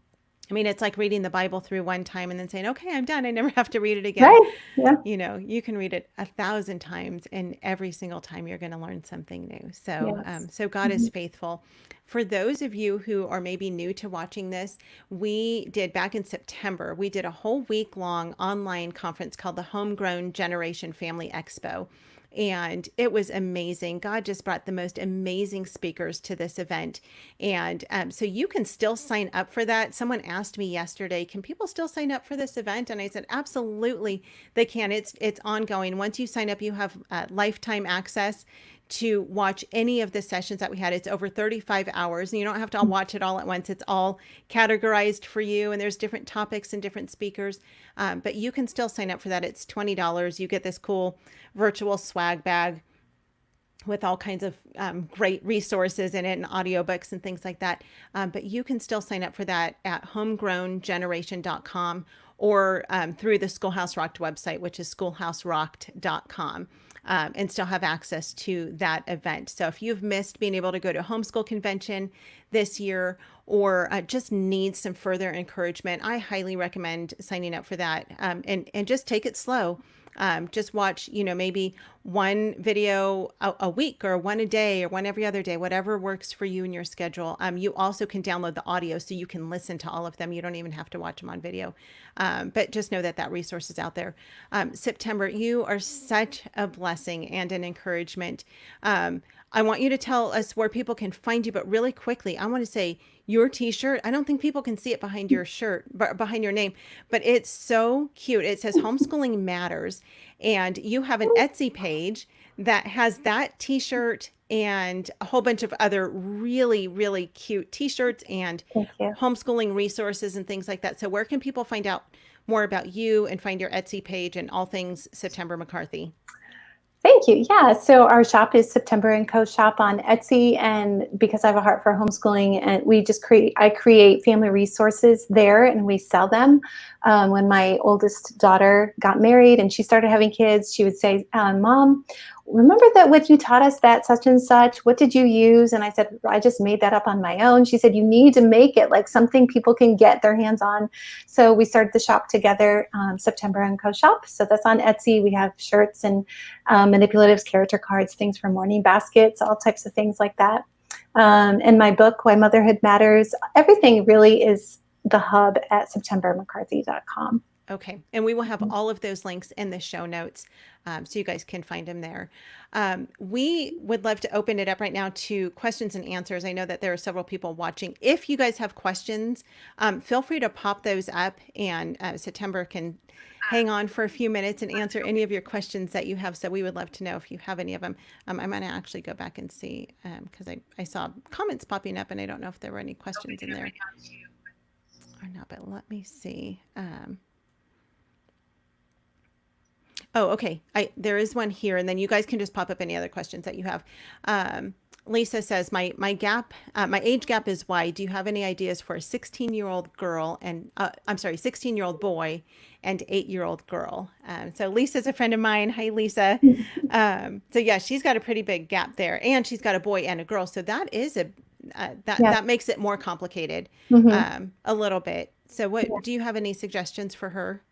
I mean, it's like reading the Bible through one time and then saying, okay, I'm done. I never have to read it again. Right. Yeah. You can read it 1,000 times, and every single time you're going to learn something new. Yes. So God is Hmm. faithful. For those of you who are maybe new to watching this, we did back in September, we did a whole week long online conference called the Homegrown Generation Family Expo. And it was amazing. God just brought the most amazing speakers to this event. And so you can still sign up for that. Someone asked me yesterday, can people still sign up for this event? And I said, absolutely, they can. It's ongoing. Once you sign up, you have lifetime access to watch any of the sessions that we had. It's over 35 hours, and you don't have to watch it all at once. It's all categorized for you, and there's different topics and different speakers. But you can still sign up for that. It's $20. You get this cool virtual swag bag with all kinds of great resources in it and audiobooks and things like that. But you can still sign up for that at homegrowngeneration.com or through the Schoolhouse Rocked website, which is schoolhouserocked.com. And still have access to that event. So if you've missed being able to go to homeschool convention this year, or just need some further encouragement, I highly recommend signing up for that. And just take it slow. Just watch, maybe one video a week, or one a day, or one every other day, whatever works for you and your schedule. You also can download the audio so you can listen to all of them. You don't even have to watch them on video. But just know that resource is out there. September, you are such a blessing and an encouragement. I want you to tell us where people can find you, but really quickly, I want to say your t-shirt. I don't think people can see it behind your shirt, behind your name, but it's so cute. It says Homeschooling Matters, and you have an Etsy page that has that t-shirt and a whole bunch of other really, really cute t-shirts and Thank you. homeschooling resources and things like that. So where can people find out more about you and find your Etsy page and all things September McCarthy? Thank you. Yeah. So our shop is September and Co. shop on Etsy, and because I have a heart for homeschooling, and I create family resources there, and we sell them. When my oldest daughter got married and she started having kids, she would say, "Mom, remember that what you taught us, that such and such? What did you use?" And I said, "I just made that up on my own." She said, "You need to make it like something people can get their hands on." So we started the shop together, September and Co. shop. So that's on Etsy. We have shirts and manipulatives, character cards, things for morning baskets, all types of things like that. And my book, Why Motherhood Matters, everything really is the hub at septembermccarthy.com. Okay. And we will have all of those links in the show notes, so you guys can find them there. We would love to open it up right now to questions and answers. I know that there are several people watching. If you guys have questions, feel free to pop those up, and September can hang on for a few minutes and answer any of your questions that you have. So we would love to know if you have any of them. I'm going to actually go back and see, because I saw comments popping up, and I don't know if there were any questions in there or not, but let me see. Oh, okay. There is one here, and then you guys can just pop up any other questions that you have. Lisa says, my age gap is wide. Do you have any ideas for a 16-year-old girl and 16-year-old boy and 8-year-old girl? So Lisa's a friend of mine. Hi, Lisa. So yeah, she's got a pretty big gap there, and she's got a boy and a girl. So that is that makes it more complicated, Mm-hmm. a little bit. So do you have any suggestions for her?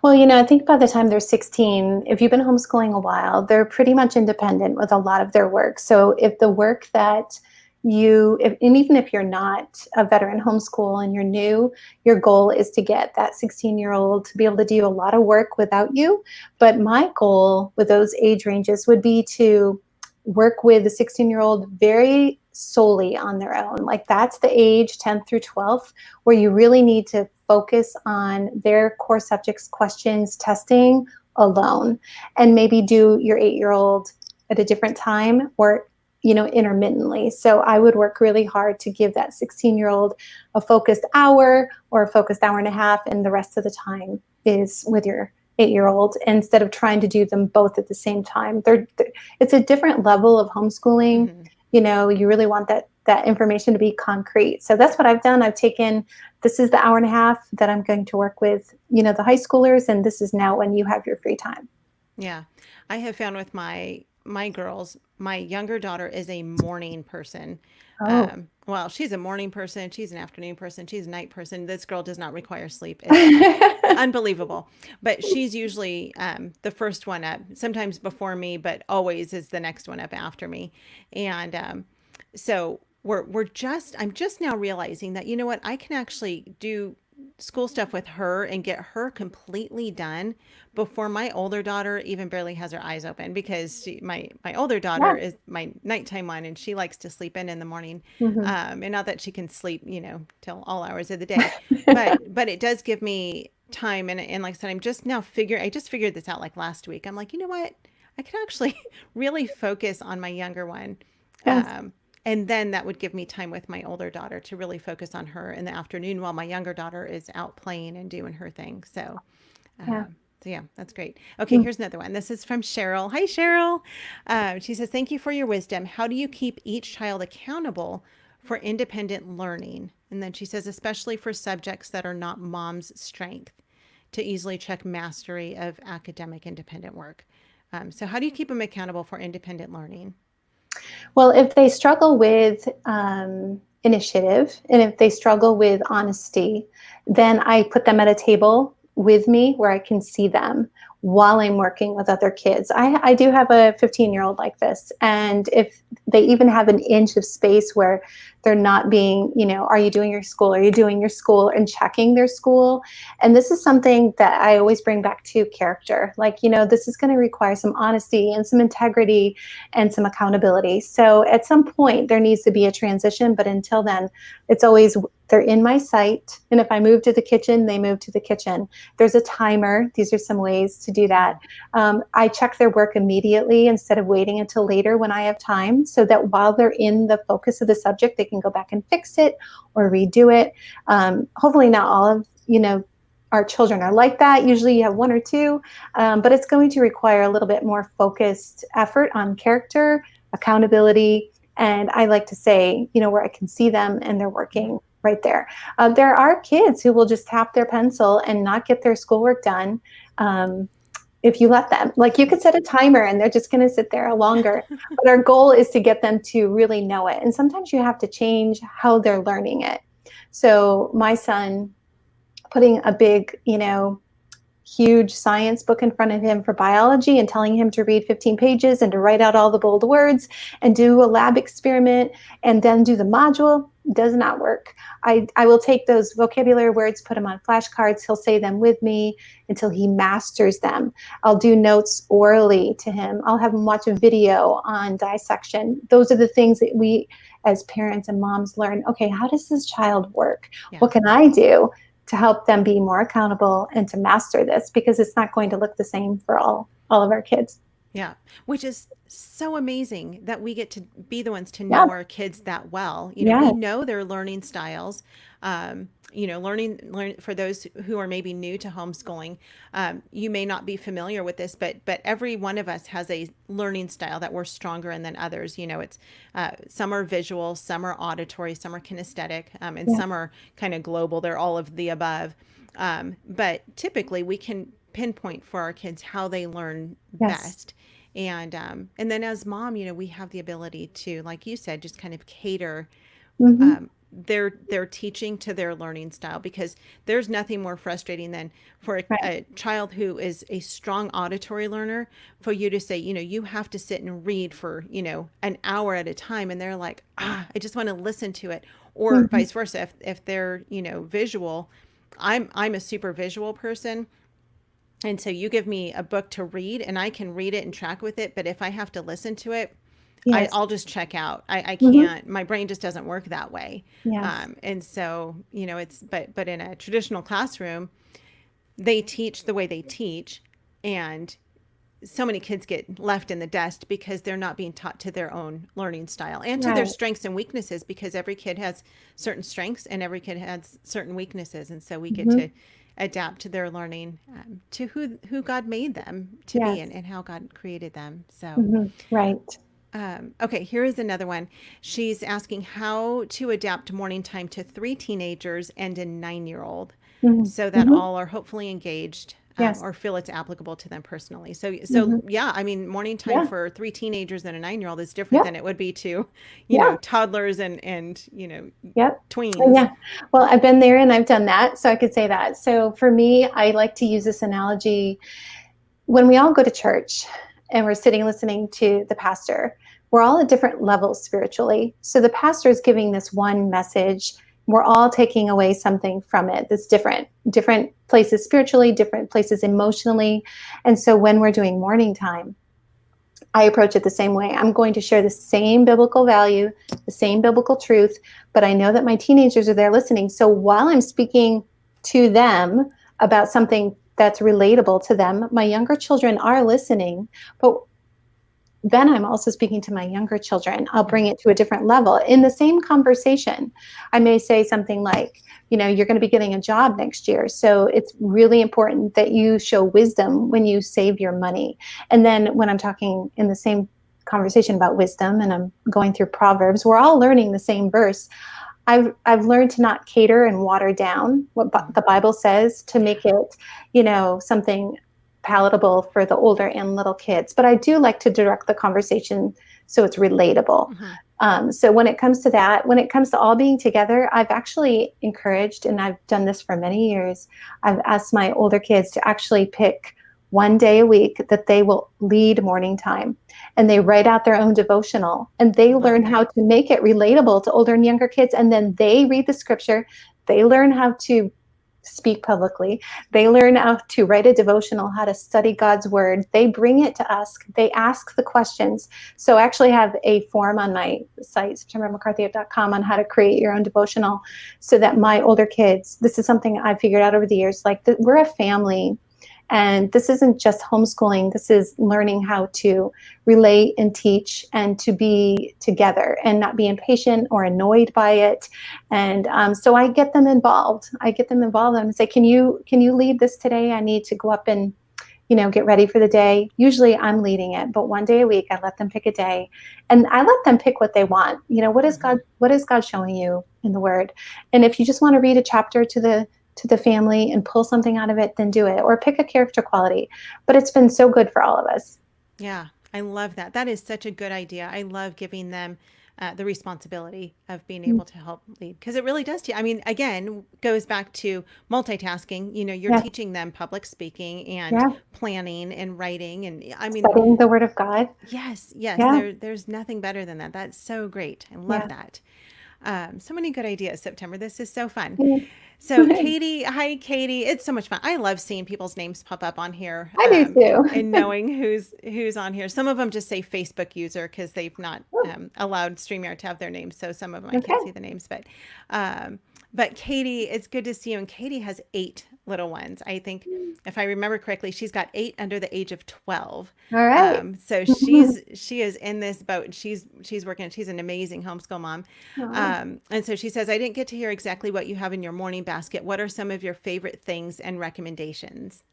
Well, I think by the time they're 16, if you've been homeschooling a while, they're pretty much independent with a lot of their work. So if the work that and even if you're not a veteran homeschool and you're new, your goal is to get that 16-year-old to be able to do a lot of work without you. But my goal with those age ranges would be to work with the 16-year-old very solely on their own. Like that's the age 10th through 12th where you really need to focus on their core subjects, questions, testing alone, and maybe do your 8-year-old at a different time, or intermittently. So I would work really hard to give that 16-year-old a focused hour or a focused hour and a half, and the rest of the time is with your 8-year-old, instead of trying to do them both at the same time. It's a different level of homeschooling. Mm-hmm. You really want that information to be concrete. So that's what I've done. This is the hour and a half that I'm going to work with, the high schoolers, and this is now when you have your free time. Yeah. I have found with my girls, my younger daughter is a morning person. Oh. Well, she's a morning person, she's an afternoon person, she's a night person. This girl does not require sleep. It's unbelievable. But she's usually the first one up, sometimes before me, but always is the next one up after me. And so I'm just now realizing that, you know what, I can actually do school stuff with her and get her completely done before my older daughter even barely has her eyes open, because my older Yeah. daughter is my nighttime one, and she likes to sleep in the morning. Mm-hmm. And not that she can sleep, till all hours of the day, but it does give me time. And like I said, I just figured this out like last week. I'm like, you know what? I can actually really focus on my younger one. Yes. And then that would give me time with my older daughter to really focus on her in the afternoon while my younger daughter is out playing and doing her thing. Yeah. So yeah, that's great. Okay, here's another one. This is from Cheryl. Hi, Cheryl. She says, "Thank you for your wisdom. How do you keep each child accountable for independent learning?" And then she says, "Especially for subjects that are not mom's strength, to easily check mastery of academic independent work." So how do you keep them accountable for independent learning? Well, if they struggle with initiative, and if they struggle with honesty, then I put them at a table with me where I can see them while I'm working with other kids. I do have a 15-year-old like this. And if they even have an inch of space where they're not being, are you doing your school? Are you doing your school? And checking their school. And this is something that I always bring back to character. Like, this is going to require some honesty and some integrity and some accountability. So at some point there needs to be a transition, but until then, it's always, they're in my sight. And if I move to the kitchen, they move to the kitchen. There's a timer. These are some ways to do that. I check their work immediately instead of waiting until later when I have time, so that while they're in the focus of the subject, they can go back and fix it or redo it. Hopefully not all of, our children are like that. Usually you have one or two, but it's going to require a little bit more focused effort on character, accountability, and I like to say, where I can see them and they're working right there. There are kids who will just tap their pencil and not get their schoolwork done. If you let them, like, you could set a timer and they're just going to sit there longer. But our goal is to get them to really know it. And sometimes you have to change how they're learning it. So my son, putting a big, huge science book in front of him for biology and telling him to read 15 pages and to write out all the bold words and do a lab experiment and then do the module does not work. I will take those vocabulary words, put them on flashcards. He'll say them with me until he masters them. I'll do notes orally to him. I'll have him watch a video on dissection. Those are the things that we as parents and moms learn. Okay, how does this child work? Yeah. What can I do to help them be more accountable and to master this? Because it's not going to look the same for all of our kids. Yeah, which is so amazing that we get to be the ones to know our kids that well. We know their learning styles. Learn for those who are maybe new to homeschooling. You may not be familiar with this, but every one of us has a learning style that we're stronger in than others. It's some are visual, some are auditory, some are kinesthetic, and some are kind of global. They're all of the above. But typically we can pinpoint for our kids how they learn best. And then as mom, we have the ability to, like you said, just kind of cater their teaching to their learning style, because there's nothing more frustrating than for a child who is a strong auditory learner, for you to say, you have to sit and read for, an hour at a time. And they're like, I just want to listen to it. Or vice versa. If they're, visual, I'm a super visual person. And so you give me a book to read and I can read it and track with it. But if I have to listen to it, I'll just check out. I can't, my brain just doesn't work that way. And so, but in a traditional classroom, they teach the way they teach. And so many kids get left in the dust because they're not being taught to their own learning style and to their Right. strengths and weaknesses, because every kid has certain strengths and every kid has certain weaknesses. And so we get Hmm. to adapt their learning to who God made them to be, Yes. and how God created them. So, Hmm. Right. okay, here is another one. She's asking how to adapt morning time to 3 teenagers and a 9-year-old Hmm. so that Hmm. all are hopefully engaged, Yes. or feel it's applicable to them personally. So Hmm. yeah, I mean, morning time Yeah. for 3 teenagers and a 9-year-old is different Yep. than it would be to, Yeah. toddlers and Yep. tweens. Yeah. Well, I've been there and I've done that, so I could say that. So for me, I like to use this analogy. When we all go to church and we're sitting listening to the pastor, we're all at different levels spiritually. So the pastor is giving this one message. We're all taking away something from it that's different places spiritually, different places emotionally. And so when we're doing morning time, I approach it the same way. I'm going to share the same biblical value, the same biblical truth, but I know that my teenagers are there listening. So while I'm speaking to them about something that's relatable to them, my younger children are listening, but then I'm also speaking to my younger children. I'll bring it to a different level. In the same conversation, I may say something like, you're going to be getting a job next year. So it's really important that you show wisdom when you save your money. And then when I'm talking in the same conversation about wisdom and I'm going through Proverbs, we're all learning the same verse. I've learned to not cater and water down what the Bible says to make it, something palatable for the older and little kids. But I do like to direct the conversation so it's relatable. Mm-hmm. So when it comes to that, when it comes to all being together, I've actually encouraged, and I've done this for many years. I've asked my older kids to actually pick one day a week that they will lead morning time, and they write out their own devotional, and they Love learn how that. to make it relatable to older and younger kids. And then they read the scripture, they learn how to speak publicly, they learn how to write a devotional, how to study God's word, they bring it to us, they ask the questions. So I actually have a form on my site, septembermccarthy.com, on how to create your own devotional, so that my older kids, this is something I figured out over the years, like we're a family. And this isn't just homeschooling. This is learning how to relate and teach and to be together and not be impatient or annoyed by it. And so I get them involved. And say, can you lead this today? I need to go up and get ready for the day. Usually I'm leading it, but one day a week I let them pick a day, and I let them pick what they want. Mm-hmm. What is God showing you in the Word? And if you just want to read a chapter to the family and pull something out of it, then do it, or pick a character quality. But it's been so good for all of us. Yeah, I love that. That is such a good idea. I love giving them the responsibility of being able to help lead, because it really does. I mean, again, goes back to multitasking. You're Yeah, teaching them public speaking and yeah. planning and writing, and I mean, Studying the Word of God. yes, yes. Yeah, There's nothing better than that. That's so great. I love yeah. that. So many good ideas, September. This is so fun. Yeah. So Katie, hi Katie. It's so much fun. I love seeing people's names pop up on here, I do and too. knowing who's on here. Some of them just say Facebook user because they've not allowed StreamYard to have their names. So some of them I can't Okay. see the names, but Katie, it's good to see you. And Katie has 8 little ones. I think, if I remember correctly, she's got 8 under the age of 12. All right. So she is in this boat. She's working. She's an amazing homeschool mom. Oh. And so she says, I didn't get to hear exactly what you have in your morning basket. What are some of your favorite things and recommendations?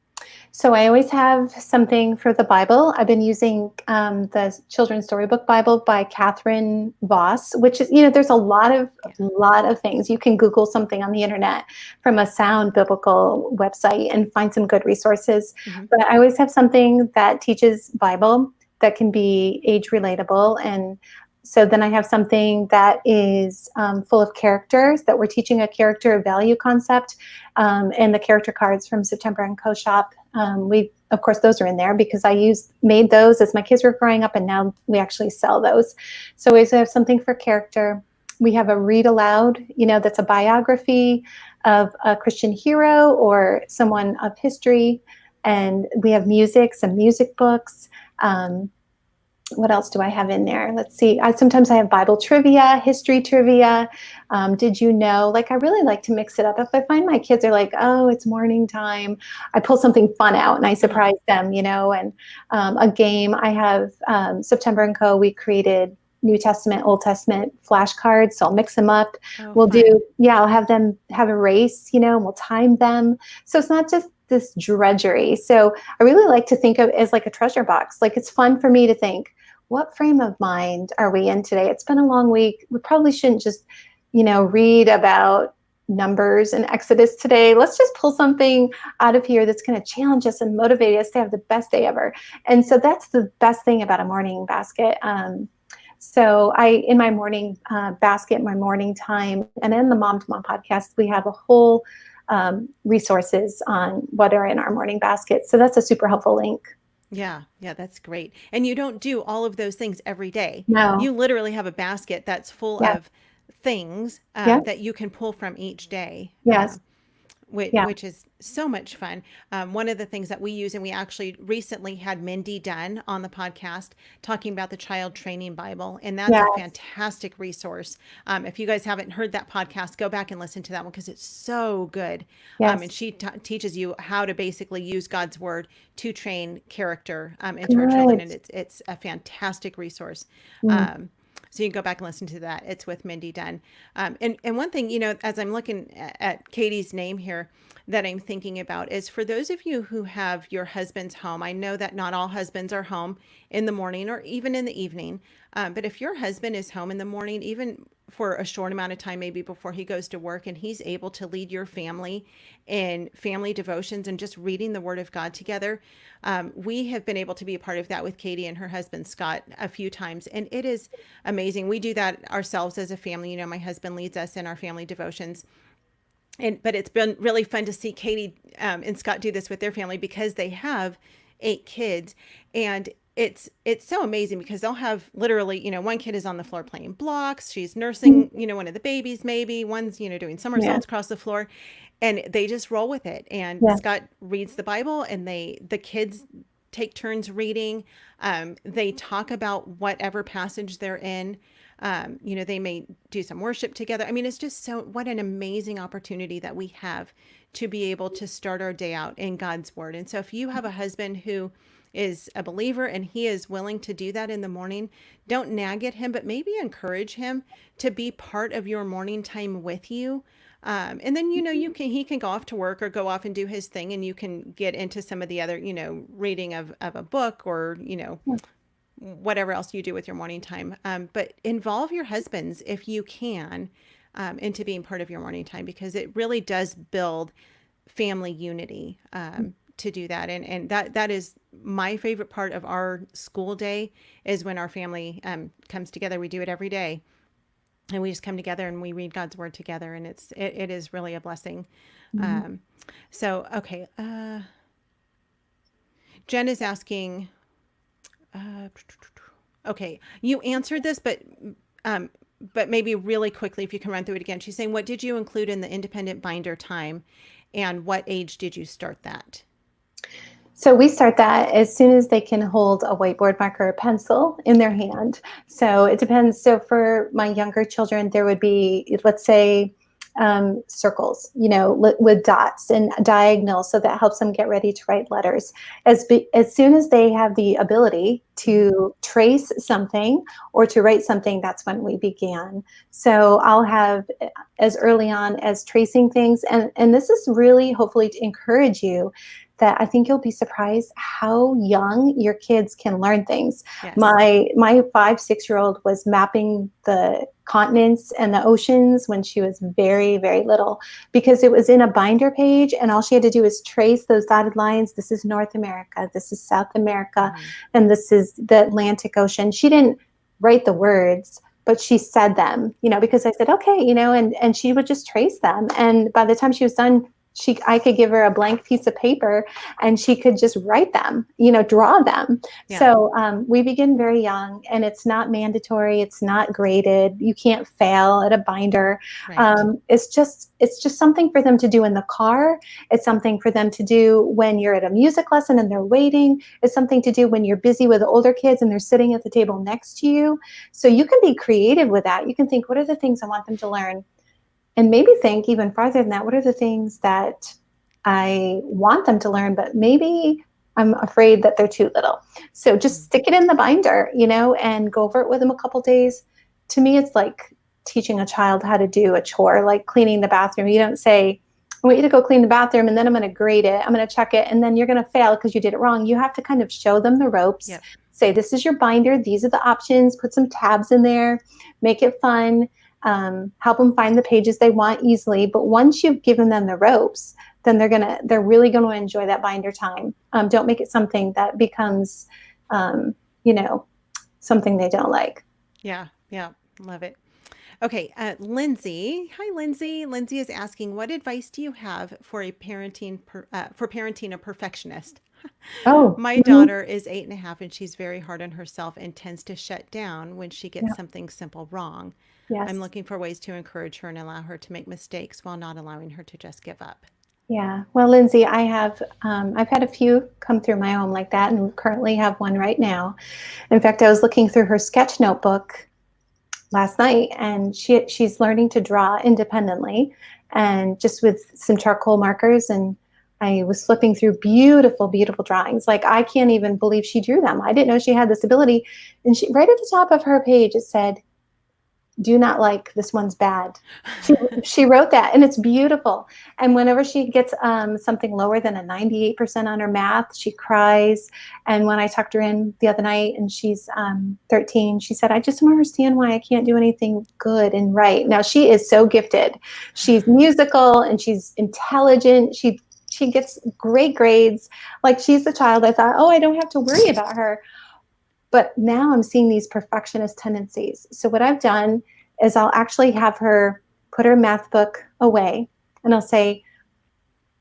So I always have something for the Bible. I've been using the Children's Storybook Bible by Catherine Voss, which is, there's a Yeah. lot of things. You can Google something on the internet from a sound biblical website and find some good resources. Hmm. But I always have something that teaches Bible that can be age relatable. And so then I have something that is full of characters, that we're teaching a character value concept, and the character cards from September and Co Shop. Of course, those are in there because I made those as my kids were growing up, and now we actually sell those. So we have something for character. We have a read aloud, that's a biography of a Christian hero or someone of history. And we have music, some music books. What else do I have in there? Let's see. Sometimes I have Bible trivia, history trivia. Did you know? Like, I really like to mix it up. If I find my kids are like, oh, it's morning time, I pull something fun out and I surprise them, and a game. I have September and Co. We created New Testament, Old Testament flashcards. So I'll mix them up. Oh, fun. I'll have them have a race, and we'll time them. So it's not just this drudgery. So I really like to think of it as like a treasure box. Like, it's fun for me to think, what frame of mind are we in today? It's been a long week. We probably shouldn't just, read about Numbers and Exodus today. Let's just pull something out of here that's going to challenge us and motivate us to have the best day ever. And so that's the best thing about a morning basket. So in my morning basket, my morning time, and in the Mom to Mom podcast, we have a whole resources on what are in our morning basket. So that's a super helpful link. Yeah, that's great. And you don't do all of those things every day. No. You literally have a basket that's full Yeah. of things Yeah. that you can pull from each day. Yes. Which is so much fun. One of the things that we use, and we actually recently had Mindy Dunn on the podcast talking about the Child Training Bible, and that's a fantastic resource. If you guys haven't heard that podcast, go back and listen to that one because it's so good. Yes. And she teaches you how to basically use God's word to train character into our children, and it's a fantastic resource. So you can go back and listen to that. It's with Mindy Dunn. And one thing, as I'm looking at Katie's name here that I'm thinking about is for those of you who have your husbands home, I know that not all husbands are home in the morning or even in the evening. But if your husband is home in the morning, even for a short amount of time, maybe before he goes to work, and he's able to lead your family in family devotions and just reading the Word of God together. We have been able to be a part of that with Katie and her husband, Scott, a few times. And it is amazing. We do that ourselves as a family. My husband leads us in our family devotions. But it's been really fun to see Katie and Scott do this with their family because they have 8 kids. And it's so amazing because they'll have literally, one kid is on the floor playing blocks. She's nursing, one of the babies, maybe one's, doing somersaults across the floor, and they just roll with it. And Scott reads the Bible, and the kids take turns reading. They talk about whatever passage they're in. They may do some worship together. I mean, it's just what an amazing opportunity that we have to be able to start our day out in God's word. And so if you have a husband who is a believer and he is willing to do that in the morning, don't nag at him, but maybe encourage him to be part of your morning time with you. And then, he can go off to work or go off and do his thing, and you can get into some of the other, reading of a book or, whatever else you do with your morning time. But involve your husbands if you can into being part of your morning time, because it really does build family unity to do that. And that is my favorite part of our school day is when our family comes together. We do it every day. And we just come together and we read God's word together, and it is really a blessing. Okay. Jen is asking, okay, you answered this, but maybe really quickly, if you can run through it again. She's saying, what did you include in the independent binder time, and what age did you start that? So we start that as soon as they can hold a whiteboard marker or pencil in their hand. So it depends. So for my younger children, there would be, let's say, circles, with dots and diagonals. So that helps them get ready to write letters. As soon as they have the ability to trace something or to write something, that's when we began. So I'll have as early on as tracing things. And this is really hopefully to encourage you that I think you'll be surprised how young your kids can learn things. Yes. My 5-6-year-old was mapping the continents and the oceans when she was very, very little, because it was in a binder page, and all she had to do was trace those dotted lines. This is North America, this is South America, and this is the Atlantic Ocean. She didn't write the words, but she said them, because I said, okay, and she would just trace them. And by the time she was done I could give her a blank piece of paper and she could just write them, draw them. Yeah. So we begin very young, and it's not mandatory. It's not graded. You can't fail at a binder. Right. It's just something for them to do in the car. It's something for them to do when you're at a music lesson and they're waiting. It's something to do when you're busy with the older kids and they're sitting at the table next to you. So you can be creative with that. You can think, what are the things I want them to learn? And maybe think even farther than that, what are the things that I want them to learn, but maybe I'm afraid that they're too little. So just stick it in the binder, and go over it with them a couple days. To me, it's like teaching a child how to do a chore, like cleaning the bathroom. You don't say, I want you to go clean the bathroom and then I'm going to grade it. I'm going to check it. And then you're going to fail because you did it wrong. You have to kind of show them the ropes. Yep. Say, this is your binder. These are the options. Put some tabs in there. Make it fun. Help them find the pages they want easily. But once you've given them the ropes, then they're really going to enjoy that binder time. Don't make it something that becomes, something they don't like. Yeah. Love it. Okay, Lindsay. Hi, Lindsay. Lindsay is asking, what advice do you have for parenting a perfectionist? Oh, My daughter is 8.5, and she's very hard on herself and tends to shut down when she gets something simple wrong. yes. I'm looking for ways to encourage her and allow her to make mistakes while not allowing her to just give up. Yeah. Well, Lindsay, I've had a few come through my home like that, and currently have one right now. In fact, I was looking through her sketch notebook last night, and she's learning to draw independently, and just with some charcoal markers. And I was flipping through beautiful, beautiful drawings. Like, I can't even believe she drew them. I didn't know she had this ability. And right at the top of her page, it said, "Do not like, this one's bad." She wrote that, and it's beautiful. And whenever she gets something lower than a 98% on her math, she cries. And when I tucked her in the other night, and she's 13, she said, "I just don't understand why I can't do anything good and right." Now, she is so gifted. She's musical and she's intelligent. She gets great grades. Like, she's the child I thought, oh, I don't have to worry about her. But now I'm seeing these perfectionist tendencies. So what I've done is I'll actually have her put her math book away, and I'll say,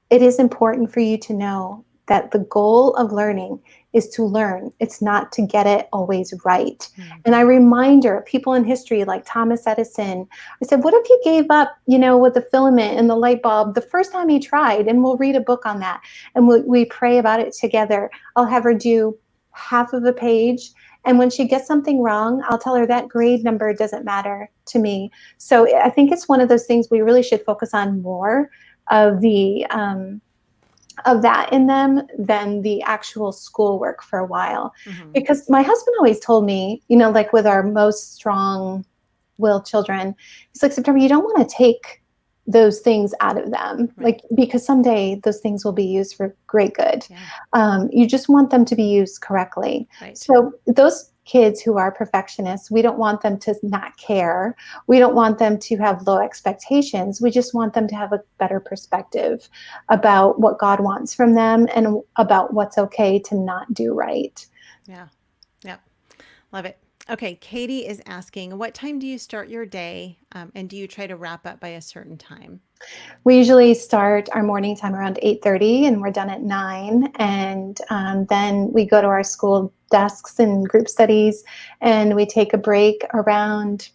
it is important for you to know that the goal of learning is to learn. It's not to get it always right. Mm-hmm. And I remind her, people in history like Thomas Edison, I said, what if he gave up, with the filament and the light bulb the first time he tried? And we'll read a book on that. And we pray about it together. I'll have her do half of a page. And when she gets something wrong, I'll tell her that grade number doesn't matter to me. So I think it's one of those things we really should focus on more of that in them than the actual schoolwork for a while. Mm-hmm. Because my husband always told me, like with our most strong-willed children, he's like, September, you don't want to take those things out of them, right? Like, because someday those things will be used for great good. Yeah. You just want them to be used correctly. Right. So those kids who are perfectionists, we don't want them to not care. We don't want them to have low expectations. We just want them to have a better perspective about what God wants from them and about what's okay to not do right. Yeah. Yep. Love it. Okay, Katie is asking, what time do you start your day, and do you try to wrap up by a certain time? We usually start our morning time around 8:30, and we're done at 9. And then we go to our school desks and group studies, and we take a break around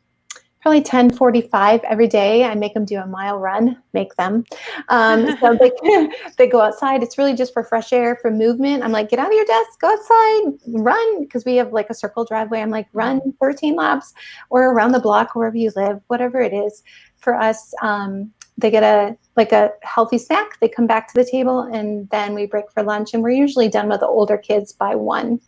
probably 10:45 every day. I make them do a mile run, so they go outside. It's really just for fresh air, for movement. I'm like, get out of your desk, go outside, run, because we have like a circle driveway. I'm like, run 13 laps or around the block, wherever you live, whatever it is. For us, they get a healthy snack. They come back to the table, and then we break for lunch. And we're usually done with the older kids by 1.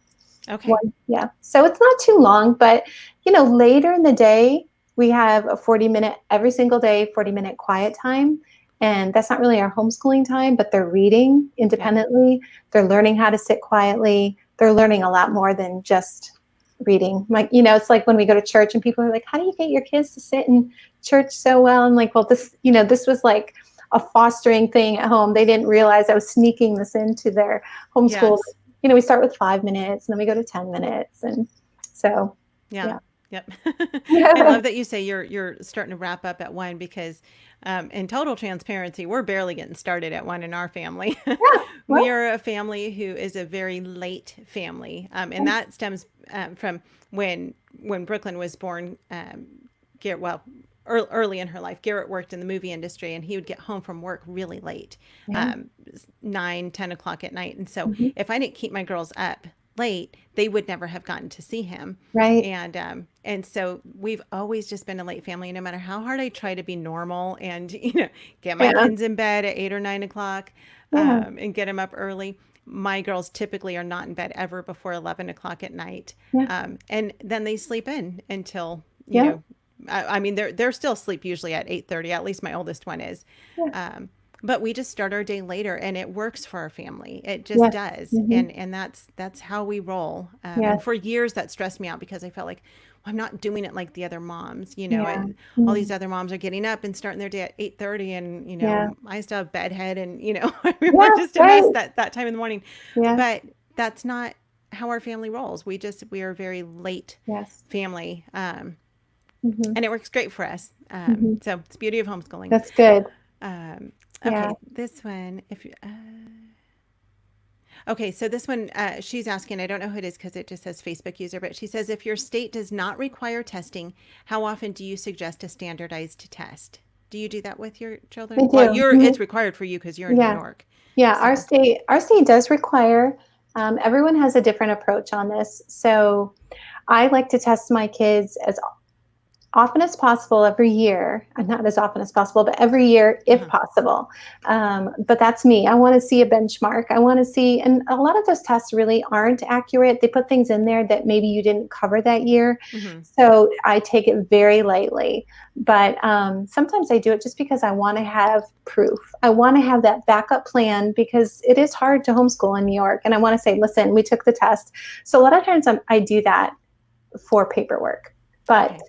Okay. 1, yeah. So it's not too long, but later in the day, we have a 40-minute every single day, 40-minute quiet time. And that's not really our homeschooling time, but they're reading independently. Yeah. They're learning how to sit quietly. They're learning a lot more than just reading. Like, it's like when we go to church and people are like, how do you get your kids to sit in church so well? I'm like, well, this was like a fostering thing at home. They didn't realize I was sneaking this into their homeschool. Yes. We start with 5 minutes and then we go to 10 minutes. And so, yeah. Yep. I Yeah. love that you say you're starting to wrap up at 1 because in total transparency, we're barely getting started at 1 in our family. We Well, are a family who is a very late family, and that stems from when Brooklyn was born. Garrett, well, early in her life, Garrett worked in the movie industry, and he would get home from work really late, yeah. um, 9, 10 o'clock at night. And so Mhm. if I didn't keep my girls up late, they would never have gotten to see him. Right. And so we've always just been a late family, no matter how hard I try to be normal and get my Yeah. kids in bed at 8 or 9 o'clock, Yeah. and get them up early. My girls typically are not in bed ever before 11 o'clock at night, Yeah. and then they sleep in until Yeah. I mean they're still asleep usually at 8:30. At least my oldest one is. Yeah. But we just start our day later, and it works for our family. It just Yes. does, Hmm. and that's how we roll. And Yes. for years, that stressed me out because I felt like, well, I'm not doing it like the other moms. Yeah. All Mm. these other moms are getting up and starting their day at 8:30, and Yeah. I still have bedhead, and I mean, we're Yeah. just a mess Right. that time in the morning. Yeah. But that's not how our family rolls. We are a very late Yes. family, Hmm. and it works great for us. Hmm. So it's the beauty of homeschooling. That's good. Um, Yeah. okay, this one, if you, okay, so this one, she's asking, I don't know who it is because it just says Facebook user, but she says, if your state does not require testing, how often do you suggest a standardized test? Do you do that with your I children? Well, do. Hmm. it's required for you because you're in New Yeah. York. Yeah. So, Our state does require, everyone has a different approach on this. So I like to test my kids as often as possible every year, not as often as possible, but every year if uh-huh. possible. But that's me. I want to see a benchmark. I want to see, and a lot of those tests really aren't accurate. They put things in there that maybe you didn't cover that year. Hmm. So I take it very lightly. But sometimes I do it just because I want to have proof. I want to have that backup plan because it is hard to homeschool in New York. And I want to say, listen, we took the test. So a lot of times I do that for paperwork. But Okay.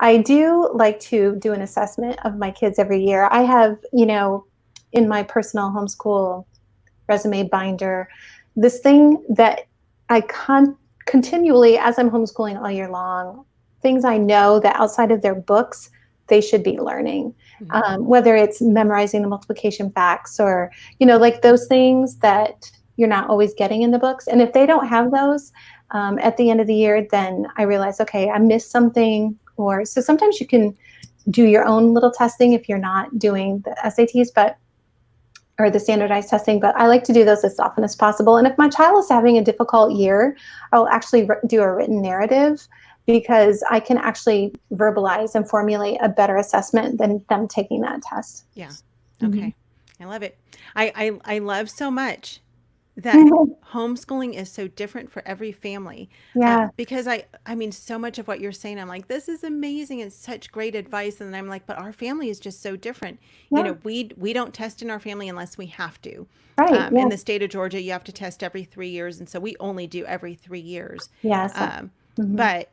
I do like to do an assessment of my kids every year. I have, in my personal homeschool resume binder, this thing that I continually, as I'm homeschooling all year long, things I know that outside of their books, they should be learning. Hmm. Whether it's memorizing the multiplication facts or, like those things that you're not always getting in the books. And if they don't have those at the end of the year, then I realize, okay, I missed something. Or so sometimes you can do your own little testing if you're not doing the SATs, or the standardized testing, but I like to do those as often as possible. And if my child is having a difficult year, I'll actually do a written narrative because I can actually verbalize and formulate a better assessment than them taking that test. Yeah. Hmm. Okay. I love it. I love so much that homeschooling is so different for every family, Yeah, because I mean so much of what you're saying, I'm like, this is amazing, it's such great advice, and I'm like, but our family is just so different. yeah, We don't test in our family unless we have to. right, In yeah, the state of Georgia, you have to test every 3 years, and so we only do every 3 years. yeah. So, um, hmm, but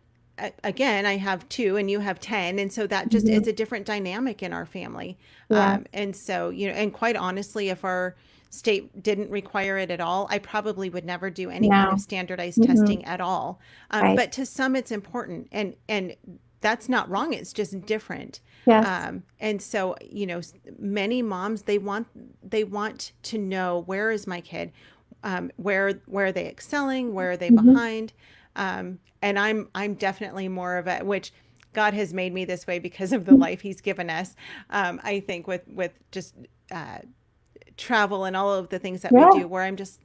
again, I have two and you have 10, and so that just, hmm, it's a different dynamic in our family. yeah, And so and quite honestly, if our state didn't require it at all, I probably would never do any kind of no, standardized hmm, testing at all. right, But to some, it's important, and that's not wrong. It's just different. yes, And so many moms, they want to know, where is my kid, where are they excelling, where are they hmm, behind, and I'm definitely more of a, which God has made me this way because of the life He's given us. I think with just uh, travel and all of the things that we yeah, do, where I'm just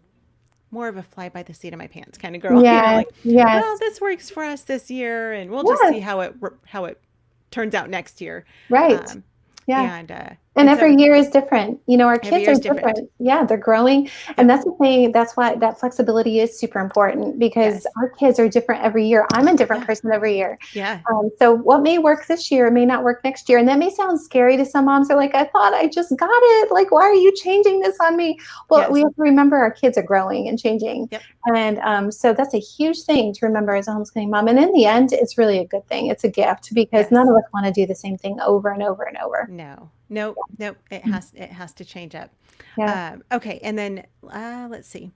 more of a fly by the seat of my pants kind of girl. yes, Like, well, yes, this works for us this year, and we'll just see yes, how it turns out next year. right, Um, yeah. and And and every so year is different. Our every kids year are is different. different. Yeah, they're growing. And Yep. that's the thing. That's why that flexibility is super important because Yes. our kids are different every year. I'm a different Yeah. person every year. Yeah. So what may work this year may not work next year. And that may sound scary to some moms. They're like, I thought I just got it. Like, why are you changing this on me? Well, we Yes. have to remember our kids are growing and changing. Yep. And so that's a huge thing to remember as a homeschooling mom. And in the end, it's really a good thing. It's a gift because none Yes. of us want to do the same thing over and over and over. No. Nope. Nope. It has to change up. Yeah. Okay. And then let's see.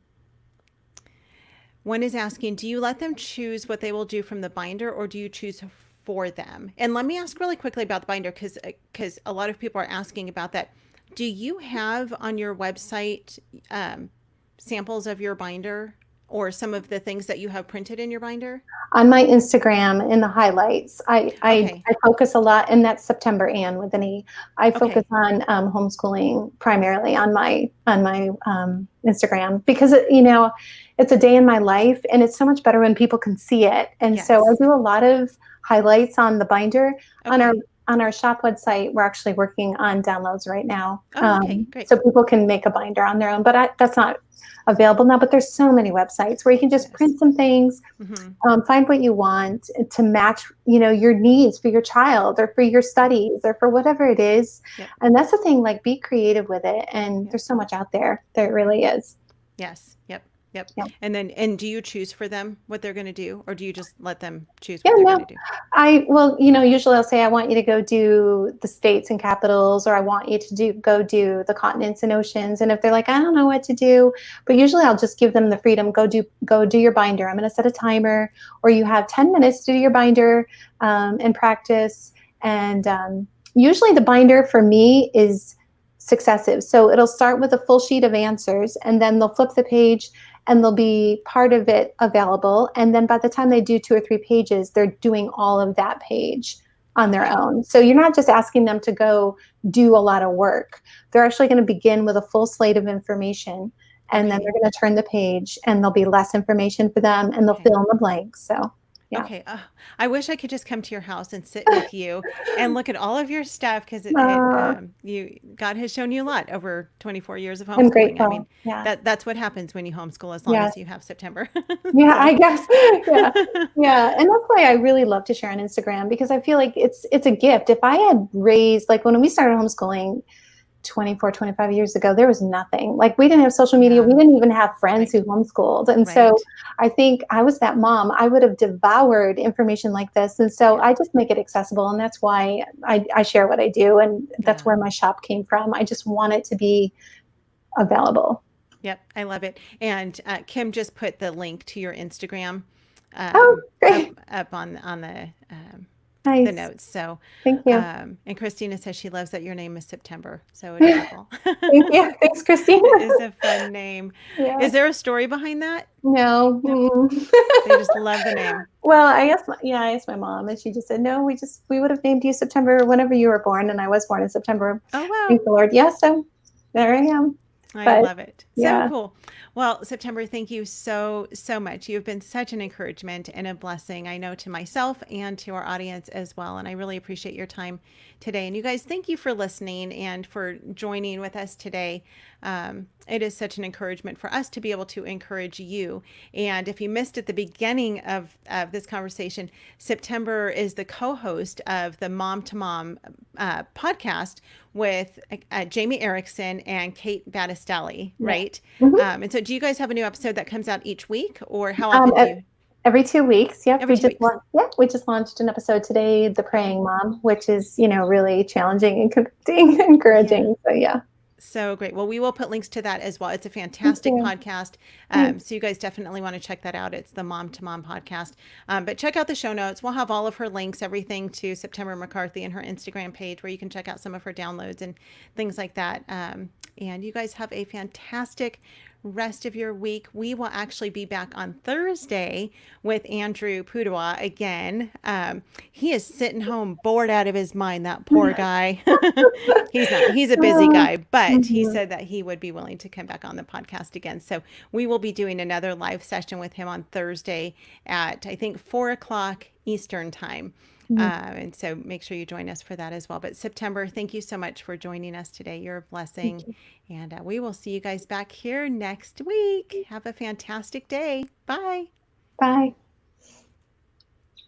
One is asking, do you let them choose what they will do from the binder, or do you choose for them. And let me ask really quickly about the binder, because a lot of people are asking about that. Do you have on your website samples of your binder or some of the things that you have printed in your binder? On my Instagram, in the highlights, Okay. I focus a lot, and that's September and with an E. I focus Okay. on homeschooling primarily on my Instagram, because it's a day in my life, and it's so much better when people can see it. And so I Yes. do a lot of highlights on the binder. on our Okay. on our shop website. We're actually working on downloads right now, Oh, okay. Great. so people can make a binder on their own. But that's not available now. But there's so many websites where you can just Yes. print some things. Mm-hmm. Find what you want to match, your needs for your child or for your Yep. studies or for whatever it is. Yep. And that's the thing, like, be creative with it. And Yep. there's so much out there. There Yep. really is. Yes. Yep. Yep. Yeah. And do you choose for them what they're going to do, or do you just let them choose Yeah, what they're going no. to do? Usually I'll say, I want you to go do the states and capitals, or I want you to go do the continents and oceans. And if they're like, I don't know what to do, but usually I'll just give them the freedom, go do your binder. I'm going to set a timer, or you have 10 minutes to do your binder and practice. And usually the binder for me is successive. So it'll start with a full sheet of answers, and then they'll flip the page, and there'll be part of it available. And then by the time they do 2 or 3 pages, they're doing all of that page on their Okay. own. So you're not just asking them to go do a lot of work. They're actually going to begin with a full slate of information, and then Okay. they're going to turn the page, and there'll be less information for them, and they'll Okay. fill in the blanks. So, yeah. Okay. I wish I could just come to your house and sit with you and look at all of your stuff, because Uh, God has shown you a lot over 24 years of I'm homeschooling. I mean, grateful. Yeah. that's what happens when you homeschool, as long Yeah. as you have September. Yeah, So, I guess. Yeah. Yeah. And that's why I really love to share on Instagram, because I feel like it's a gift. If I had raised, like, when we started homeschooling 24, 25 years ago, there was nothing. Like, we didn't have social media. yeah, We didn't even have friends who right, homeschooled. And so right. I think I was that mom. I would have devoured information like this. And so Yeah, I just make it accessible. And that's why I share what I do. And that's yeah. where my shop came from. I just want it to be available. Yep, I love it. And Kim just put the link to your Instagram Oh, up great. on the Nice. notes. So, Thank you. and Christina says she loves that your name is September. So adorable. Thank you. Thanks, Christine. It is a fun name. Yeah. Is there a story behind that? No. Nope. Mm. They just love the name. Well, I asked my mom, and she just said, no, we would have named you September whenever you were born. And I was born in September. Oh, wow. Thank the Lord. Yeah. So there I am. I But love it. So yeah. cool. Well, September, thank you so, so much. You've been such an encouragement and a blessing, I know, to myself and to our audience as well. And I really appreciate your time today. And you guys, thank you for listening and for joining with us today. It is such an encouragement for us to be able to encourage you. And if you missed at the beginning of this conversation, September is the co-host of the Mom to Mom podcast with Jamie Erickson and Kate Battistelli, Yeah. right? Mhm. And so do you guys have a new episode that comes out each week, or how Um, often do you? every 2 weeks. Yep. Every 2 weeks. We just launched an episode today, The Okay. Praying Mom, which is, really challenging and convicting, Yeah. encouraging. So yeah. So great. Well, we will put links to that as well. It's a Thank fantastic you. podcast. Thanks. So you guys definitely want to check that out. It's the Mom to Mom podcast. But check out the show notes. We'll have all of her links, everything to September McCarthy and her Instagram page, where you can check out some of her downloads and things like that. And you guys have a fantastic rest of your week. We will actually be back on Thursday with Andrew Pudawa again. He is sitting home bored out of his mind, that poor guy. He's not, he's a busy guy, but he Mhm. said that he would be willing to come back on the podcast again. So we will be doing another live session with him on Thursday at, I think, 4 o'clock Eastern time. Mhm. And so make sure you join us for that as well. But September, thank you so much for joining us today. You're a blessing. Thank you. And we will see you guys back here next week. Have a fantastic day. Bye. Bye.